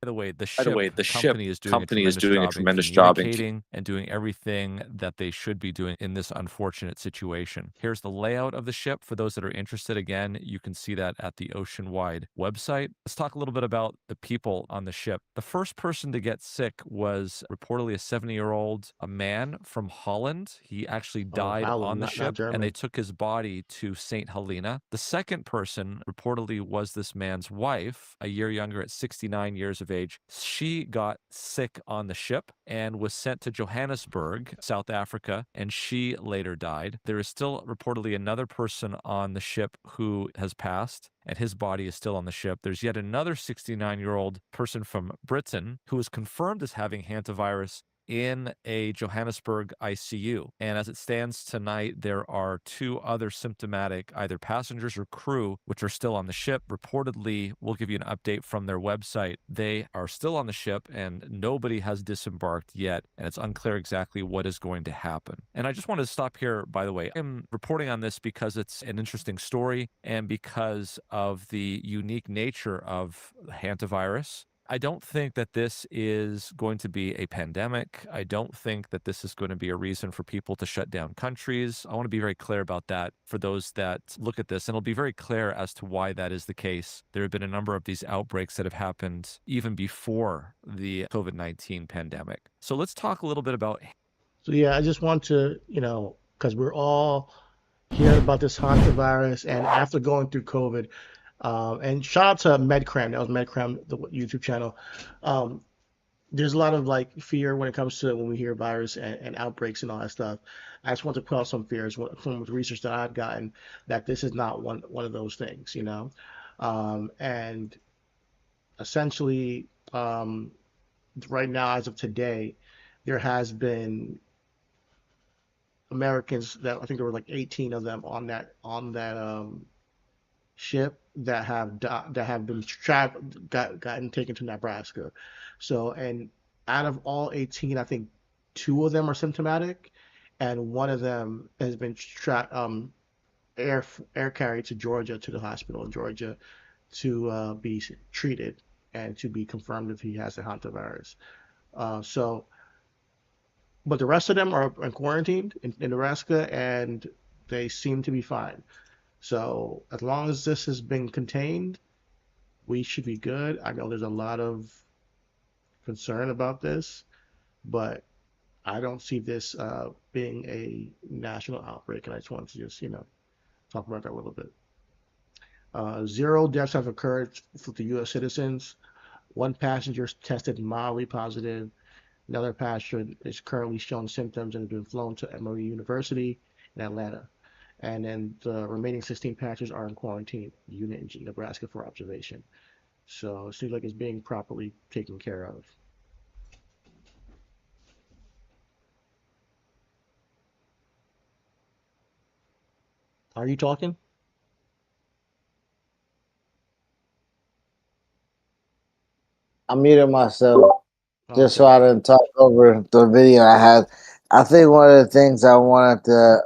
By the way, By the way, the ship company is doing a tremendous job in communicating and doing everything that they should be doing in this unfortunate situation. Here's the layout of the ship. For those that are interested, again, you can see that at the Oceanwide website. Let's talk a little bit about the people on the ship. The first person to get sick was reportedly a 70-year-old, a man from Holland. He actually died Holland, on the not ship, and German. they took his body to St. Helena. The second person reportedly was this man's wife, a year younger at 69 years of of age. She got sick on the ship and was sent to Johannesburg, South Africa, and she later died. There is still reportedly another person on the ship who has passed, and his body is still on the ship. There's yet another 69-year-old person from Britain who is confirmed as having hantavirus in a Johannesburg ICU. And as it stands tonight, there are 2 other symptomatic, either passengers or crew, which are still on the ship. Reportedly, we'll give you an update from their website. They are still on the ship and nobody has disembarked yet. And it's unclear exactly what is going to happen. And I just wanted to stop here, by the way. I'm reporting on this because it's an interesting story and because of the unique nature of hantavirus. I don't think that this is going to be a pandemic. I don't think that this is going to be a reason for people to shut down countries. I want to be very clear about that for those that look at this, and it'll be very clear as to why that is the case. There have been a number of these outbreaks that have happened even before the COVID-19 pandemic. So let's talk a little bit about. So yeah, I just want to, because we're all hearing about this hantavirus, and after going through COVID, and shout out to MedCram. That was MedCram, the YouTube channel. There's a lot of fear when it comes to when we hear virus and outbreaks and all that stuff. I just want to quell some fears from the research that I've gotten that this is not one of those things, and essentially, right now, as of today, there has been Americans that I think there were 18 of them on that ship that have been gotten taken to Nebraska. So, and out of all 18, I think 2 of them are symptomatic, and 1 of them has been air carried to Georgia, to the hospital in Georgia, to be treated and to be confirmed if he has the hantavirus. But the rest of them are quarantined in Nebraska, and they seem to be fine. So as long as this has been contained, we should be good. I know there's a lot of concern about this, but I don't see this being a national outbreak, and I just wanted to talk about that a little bit. 0 deaths have occurred for the U.S. citizens. 1 passenger tested mildly positive. Another passenger is currently showing symptoms and has been flown to Emory University in Atlanta. And then the remaining 16 passengers are in quarantine unit in Nebraska for observation. So it seems like it's being properly taken care of. Are you talking? I muted myself just so I didn't talk over the video I had. I think one of the things I wanted to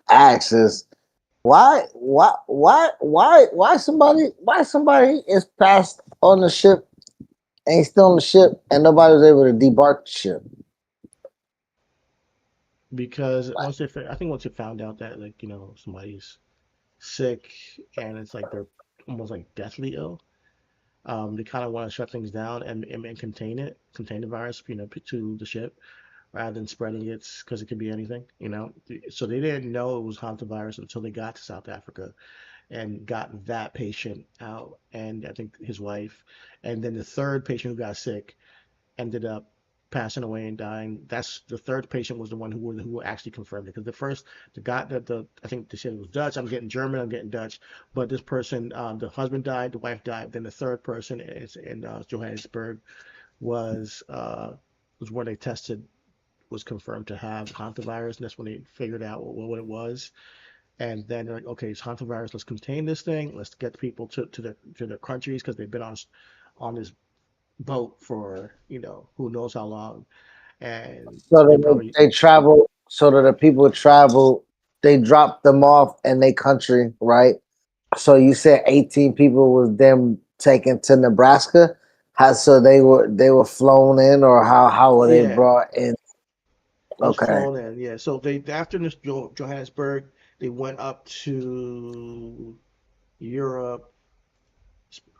ask is why somebody is passed on the ship and he's still on the ship and nobody was able to debark the ship. Because once they found out that somebody's sick and it's they're almost deathly ill, they kind of want to shut things down and contain the virus, to the ship, rather than spreading it, because it could be anything, So they didn't know it was hantavirus until they got to South Africa and got that patient out, and I think his wife, and then the 3rd patient who got sick ended up passing away and dying. That's the 3rd patient was the one who actually confirmed it, because the guy I think they said it was Dutch. I'm getting German, I'm getting Dutch, but this person, the husband died, the wife died. Then the 3rd person is in Johannesburg was where they tested, was confirmed to have hantavirus, and that's when they figured out what it was. And then they're like, okay, it's hantavirus. Let's contain this thing. Let's get people to their countries, because they've been on this boat for who knows how long. And so that they travel, so that the people travel, they drop them off in their country, right? So you said 18 people was them taken to Nebraska. So they were flown in, or how were they brought in? Okay. Flown in, yeah. So they, after this Johannesburg, they went up to Europe.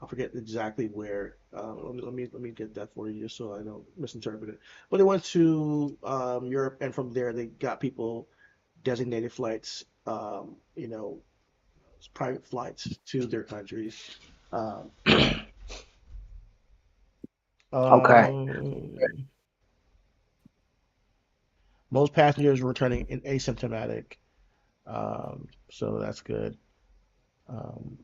I forget exactly where. Let me get that for you, just so I don't misinterpret it. But they went to Europe, and from there they got people designated flights, private flights to their countries. Um, Okay. most passengers returning asymptomatic, so that's good. Um,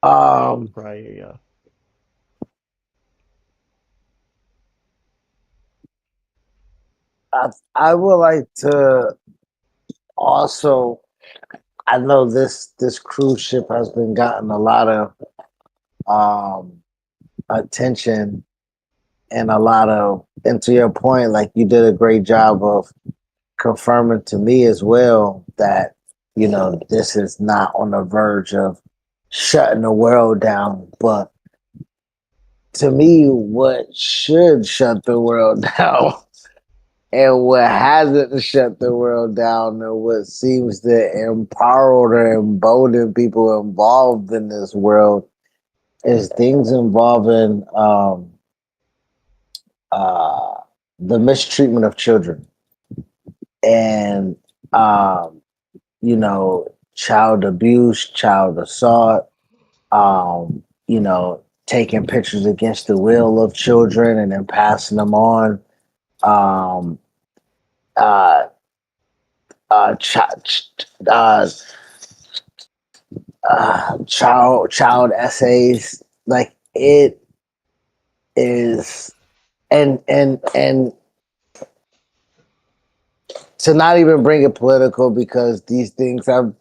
probably, I would like to also. I know this cruise ship has been gotten a lot of um, attention and a lot of. And to your point, like you did a great job of confirming to me as well that this is not on the verge of shutting the world down, but to me, what should shut the world down and what hasn't shut the world down and what seems to empower or embolden people involved in this world is things involving uh, the mistreatment of children and um, child abuse, child assault, taking pictures against the will of children and then passing them on. Um, uh, ch- uh, child essays, like it is, and to not even bring it political because these things have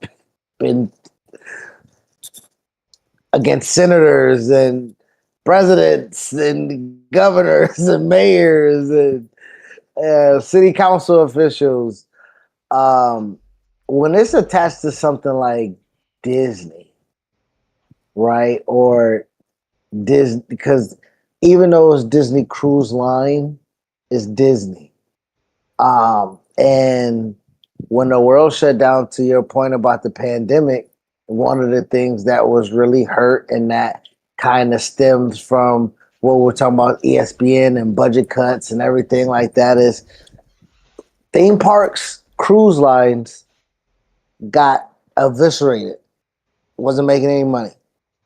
been against senators and presidents and governors and mayors and city council officials. When it's attached to something like Disney, right? Or Disney, because even though it's Disney Cruise Line, it's Disney. And when the world shut down, to your point about the pandemic, one of the things that was really hurt and that kind of stems from what we're talking about ESPN and budget cuts and everything like that is theme parks, cruise lines got eviscerated, wasn't making any money,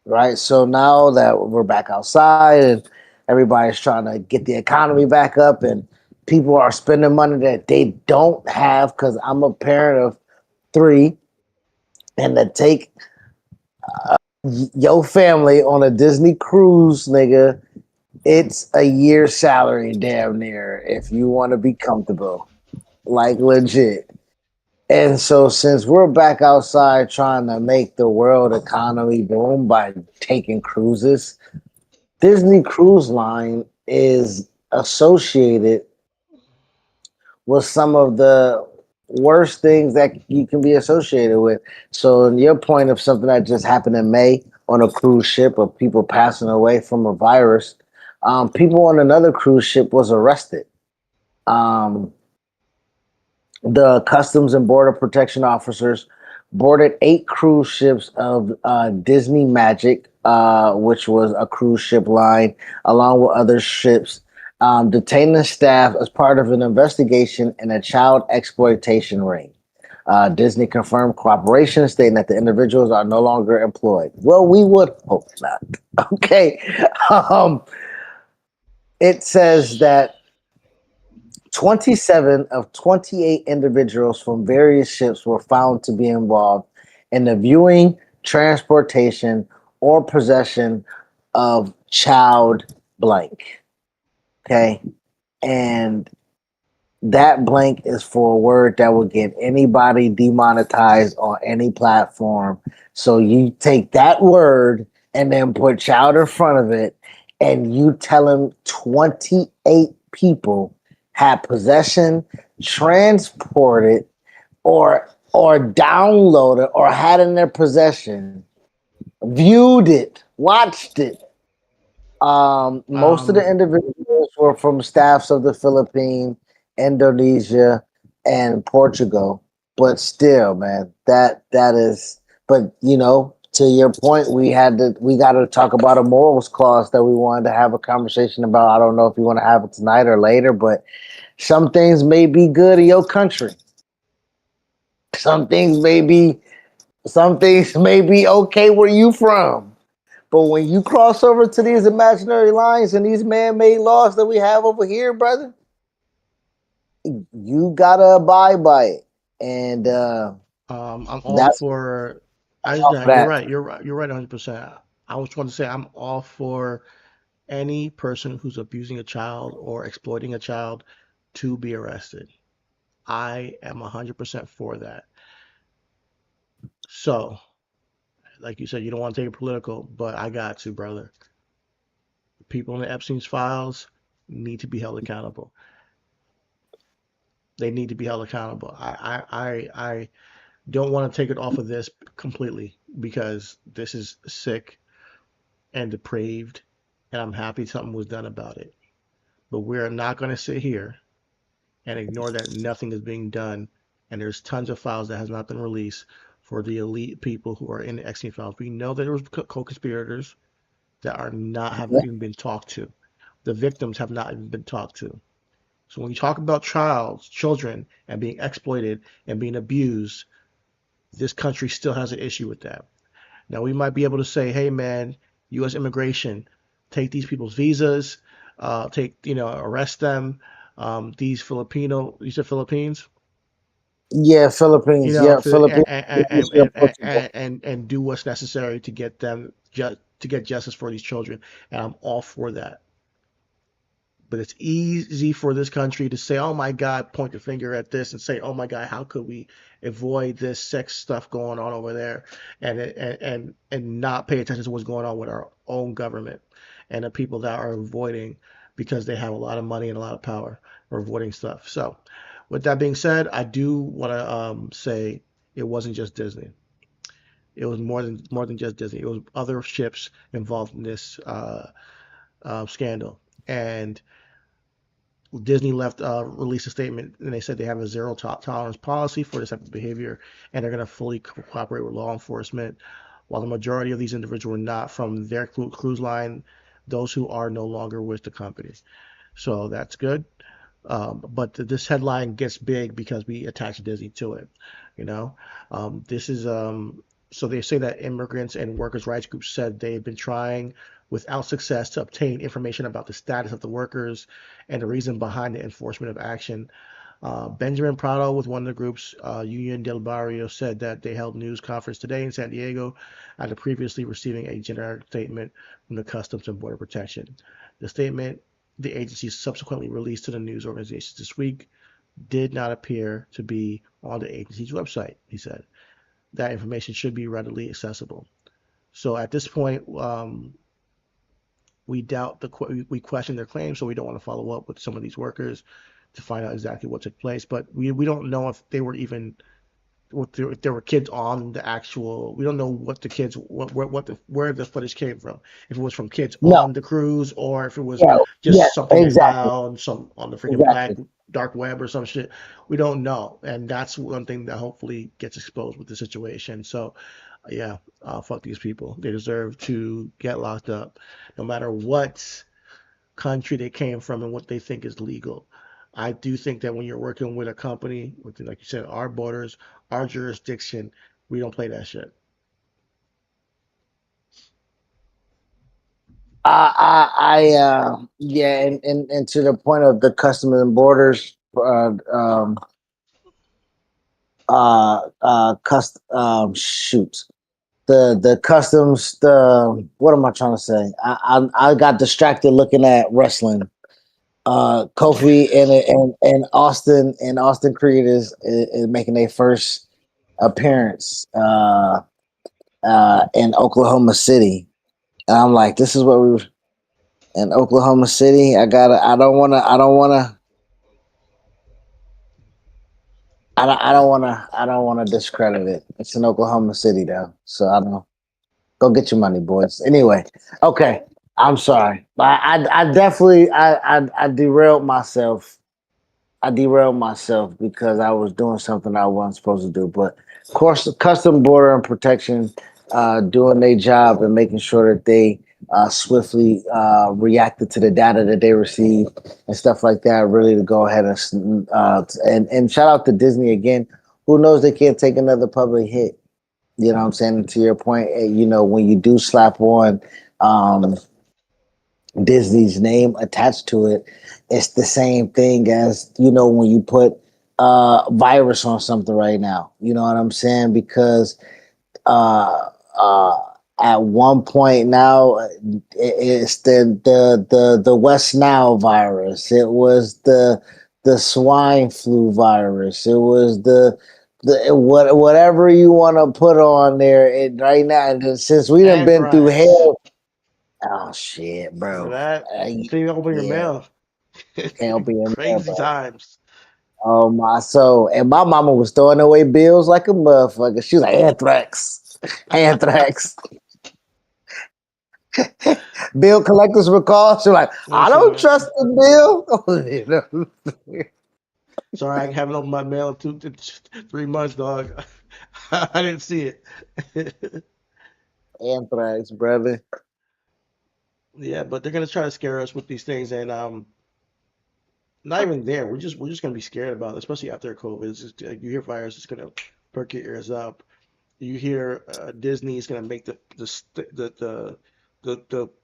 right? So now that we're back outside and everybody's trying to get the economy back up and people are spending money that they don't have, because I'm a parent of 3, and to take your family on a Disney cruise, nigga, it's a year's salary damn near if you want to be comfortable, like legit. And so, since we're back outside trying to make the world economy boom by taking cruises, Disney Cruise Line is associated with some of the worst things that you can be associated with. So, in your point of something that just happened in May on a cruise ship of people passing away from a virus, people on another cruise ship was arrested. Um, the Customs and Border Protection officers boarded 8 cruise ships of Disney Magic, which was a cruise ship line, along with other ships, detaining staff as part of an investigation in a child exploitation ring. Disney confirmed cooperation, stating that the individuals are no longer employed. Well, we would hope not. Okay. It says that 27 of 28 individuals from various ships were found to be involved in the viewing, transportation, or possession of child blank. Okay. And that blank is for a word that will get anybody demonetized on any platform. So you take that word and then put child in front of it, and you tell them 28 people had possession, transported, or downloaded, or had in their possession, viewed it, watched it. Most of the individuals were from staffs of the Philippines, Indonesia, and Portugal. But still, man, that is. But to your point, we got to talk about a morals clause that we wanted to have a conversation about. I don't know if you want to have it tonight or later, but some things may be good in your country. Some things may be Some things may be okay where you from, but when you cross over to these imaginary lines and these man-made laws that we have over here, brother, you gotta abide by it. And I'm all that's for. off You're that. right. You're right 100%. I was trying to say I'm all for any person who's abusing a child or exploiting a child to be arrested. I am 100% for that. So, like you said, you don't want to take it political, but I got to, brother. People in the Epstein's files need to be held accountable. They need to be held accountable. I don't want to take it off of this completely because this is sick and depraved, and I'm happy something was done about it. But we're not going to sit here and ignore that nothing is being done, and there's tons of files that has not been released for the elite people who are in the Epstein files. We know that there was co-conspirators that are not haven't even been talked to. The victims have not even been talked to. So when you talk about children, and being exploited and being abused, this country still has an issue with that. Now we might be able to say, hey man, U.S. immigration, take these people's visas, arrest them. These Filipino, you said Philippines, Yeah, Philippines. Yeah, Philippines. and do what's necessary to get them to get justice for these children, and I'm all for that. But it's easy for this country to say, "Oh my God," point the finger at this and say, "Oh my God, how could we avoid this sex stuff going on over there?" and not pay attention to what's going on with our own government and the people that are avoiding because they have a lot of money and a lot of power are avoiding stuff. So, with that being said, I do want to say it wasn't just Disney. It was more than just Disney. It was other ships involved in this scandal, and Disney released a statement and they said they have a zero tolerance policy for this type of behavior and they're going to fully cooperate with law enforcement. While the majority of these individuals were not from their cruise line, those who are no longer with the company. So that's good. But this headline gets big because we attach Disney to it. You know, this is so they say that immigrants and workers' rights groups said they've been trying without success to obtain information about the status of the workers and the reason behind the enforcement of action. Benjamin Prado with one of the groups, Union del Barrio, said that they held news conference today in San Diego after previously receiving a generic statement from the Customs and Border Protection. The statement the agency subsequently released to the news organizations this week did not appear to be on the agency's website, he said. That information should be readily accessible. So at this point, we doubt we question their claims, so we don't want to follow up with some of these workers to find out exactly what took place. But we don't know if they were even if there were kids on the actual. We don't know what the kids where the footage came from. If it was from kids No. on the cruise or if it was Yeah. just something they Exactly. found on the freaking black dark web or some shit. We don't know, and that's one thing that hopefully gets exposed with the situation. So, yeah, fuck these people. They deserve to get locked up, no matter what country they came from and what they think is legal. I do think that when you're working with a company, within, like you said, our borders, our jurisdiction, we don't play that shit. Yeah, and to the point of the customs and borders, shoot, the customs, what am I trying to say? I got distracted looking at wrestling. Kofi and Austin Creed is making their first appearance in Oklahoma City. And I'm like, this is what we were in Oklahoma City. I don't wanna discredit it. It's in Oklahoma City though. So I don't know. Go get your money, boys. Anyway, okay. I'm sorry. I definitely I derailed myself. I derailed myself because I was doing something I wasn't supposed to do. But of course, Custom Border and Protection doing their job and making sure that they swiftly reacted to the data that they received and stuff like that. Really, to go ahead and shout out to Disney again. Who knows they can't take another public hit You know what I'm saying? To your point, when you do slap on Disney's name attached to it, it's the same thing as, when you put virus on something right now. You know what I'm saying? Because uh, uh, at one point now, it's the West Nile virus. It was the swine flu virus. It was whatever you want to put on there. Right now, and since we done been through Anthrax. hell. Oh shit, Remember bro. that? Uh, So you open your yeah, mail. can't be in there, Crazy bro. times. Oh my soul. And my mama was throwing away bills like a motherfucker. She was like, anthrax. Anthrax. Bill collectors recall. She was like, I Listen, don't man. trust the bill. Sorry, I haven't opened my mail in 3 months, dog. I didn't see it. Anthrax, brother. Yeah, but they're gonna try to scare us with these things, and not even there. We're just gonna be scared about it, especially after COVID. It's just like you hear virus, it's gonna perk your ears up. You hear Disney is gonna make the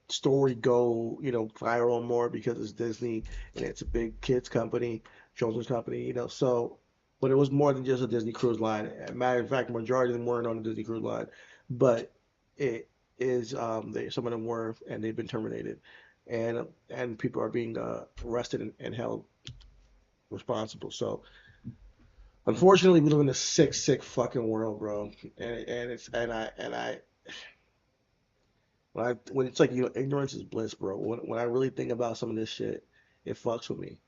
story go viral more because it's Disney and it's a big kids company, children's company, So, but it was more than just a Disney Cruise Line. Matter of fact, the majority of them weren't on the Disney Cruise Line, but it is some of them were, and they've been terminated, and people are being arrested and held responsible. So unfortunately, we live in a sick, sick fucking world, bro. And it's and I when it's like ignorance is bliss, bro. When I really think about some of this shit, it fucks with me.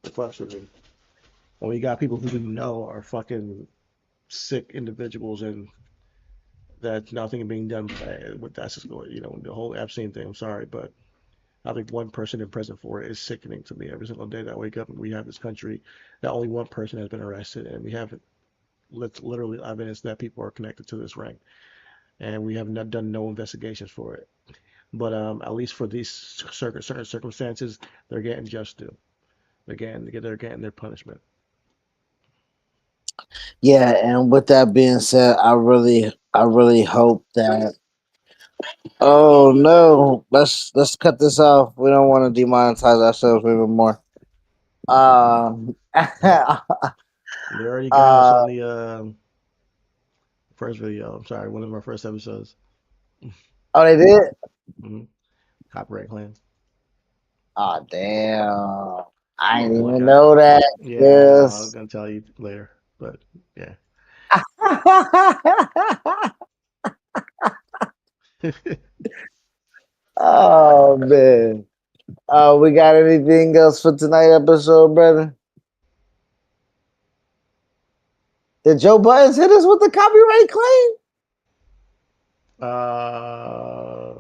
It fucks with me. When we got people who we know are fucking sick individuals and that nothing being done with that's just the whole Epstein thing. I'm sorry, but I think one person in prison for it is sickening to me every single day that I wake up and we have this country that only one person has been arrested and we have literally evidence that people are connected to this ring, and we have not done no investigations for it. But at least for these certain circumstances, they're getting just due. They're getting their punishment. Yeah, and with that being said, I really hope that. Oh no, let's cut this off. We don't want to demonetize ourselves even more. Um, Yep, they already got us uh, on the first video. I'm sorry, one of our first episodes. oh, they did. hmm Copyright claim. Oh damn, I Yeah, didn't look even at. know that. Yeah, I know. I was Yes. gonna tell you later, but yeah. Oh man. We got anything else for tonight episode, brother? Did Joe Buttons hit us with the copyright claim? uh,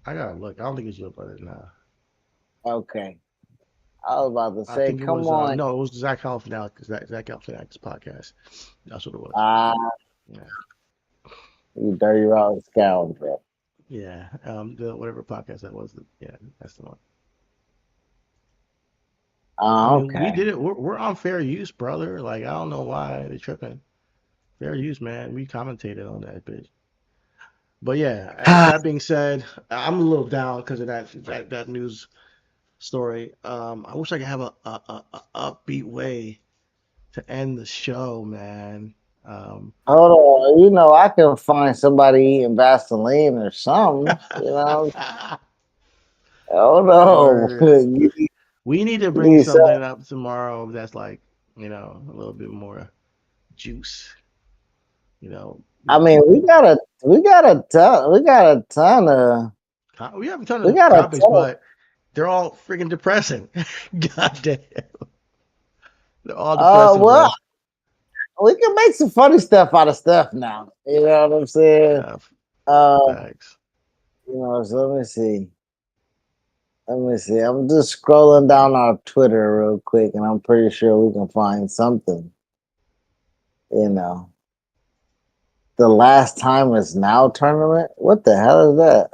I gotta look. I don't think it's your brother now. Okay. I was about to I say, think it come was on. no, it was Zach Galifianakis. Zach Galifianakis podcast. That's what it was. Ah, Yeah, you dirty rotten scoundrel. yeah. The whatever podcast that was. Yeah, that's the one. I Oh, mean, we okay. did it. We're on fair use, brother. Like I don't know why they tripping. Fair use, man. We commentated on that bitch. But yeah, that being said, I'm a little down because of that news story. I wish I could have a upbeat way to end the show, man. Hold on. I can find somebody eating Vaseline or something. Hold Word. on. Give We need to bring me some. something up tomorrow that's like, a little bit more juice. You know, I mean, we got a ton of we have a ton we of got a topics, ton of but they're all freaking depressing. God damn, they're all uh depressing, well, bro. we can make some funny stuff out of stuff now. You know what I'm saying? Yeah, Uh, facts. so let me see. Let me see. I'm just scrolling down our Twitter real quick, and I'm pretty sure we can find something. You know, the last time is now tournament. What the hell is that?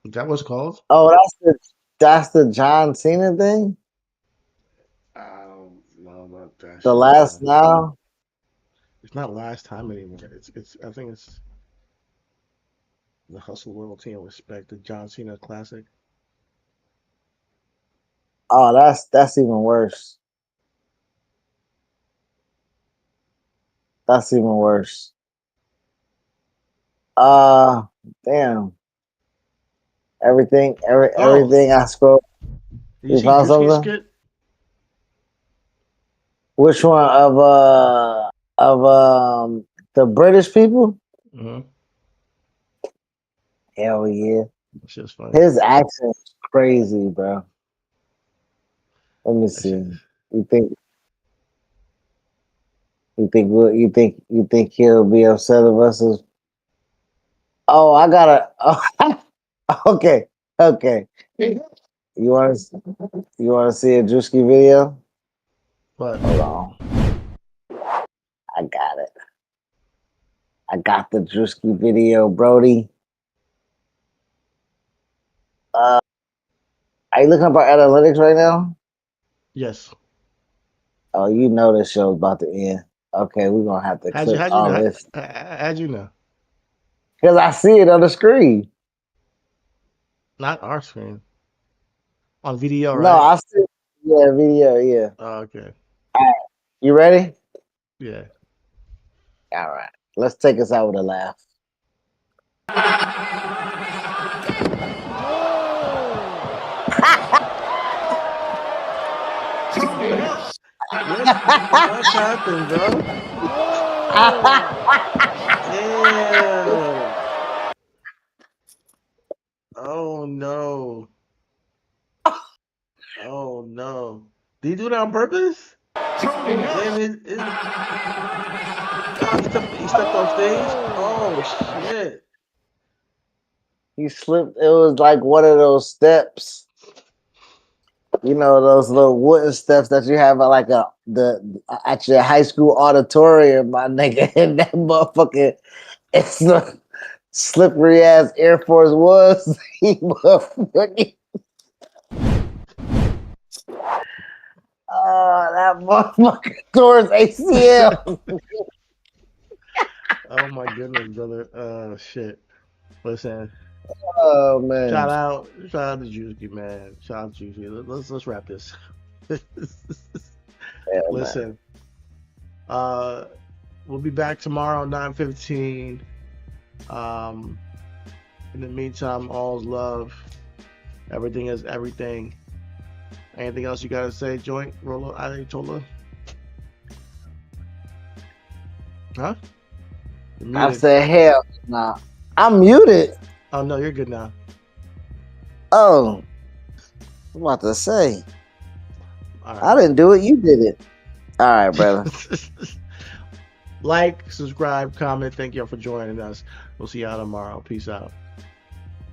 Is that what's called? Oh, that's the John Cena thing. I don't know about that The shit, last man. now. It's not last time anymore. It's. I think it's the hustle, loyalty, and respect. The John Cena classic. Oh, that's even worse. That's even worse. Uh, damn. Oh, Everything I scroll. did you You see found Drewski's something? skit? Which one of the British people? Mm-hmm. Hell yeah. That shit's funny. His accent's crazy, bro. Let me That shit. see. You think you think he'll be upset of us? Oh, I gotta. Oh, okay, okay. You want to see a Drewski video? But Hold on, I got it. I got the Drewski video, Brody. Are you looking up our analytics right now? yes. Oh, you know this show's about to end. Okay, we're gonna have to clip How'd you all know? this How'd you know? because I see it on the screen. Not our screen. On video, No, right? I see. Yeah, video. Yeah. Oh, okay. All right, you ready? Yeah. All right. Let's take us out with a laugh. What happened, bro? Damn. Oh no. Oh no. Did he do that on purpose? Damn it. Oh, he stepped off stage. Oh shit. He slipped. It was like one of those steps. You know those little wooden steps that you have at like at your high school auditorium, my nigga. And that motherfucker, it's the slippery ass Air Force was. He motherfucking. Oh, that motherfucker tore his ACL. Oh my goodness, brother. Oh shit. Listen. Oh man. Shout out to Juicy, man. Shout out to Juicy. Let's wrap this. Yeah, Listen. We'll be back tomorrow 9:15. In the meantime, all's love. Everything is everything. Anything else you gotta say, Joint? Rolo Ayatollah? Huh? I said hell nah. I'm muted. Oh no, you're good now. Oh, I'm about to say. All right. I didn't do it. You did it. All right, brother. Like, subscribe, comment. Thank y'all for joining us. We'll see y'all tomorrow. Peace out.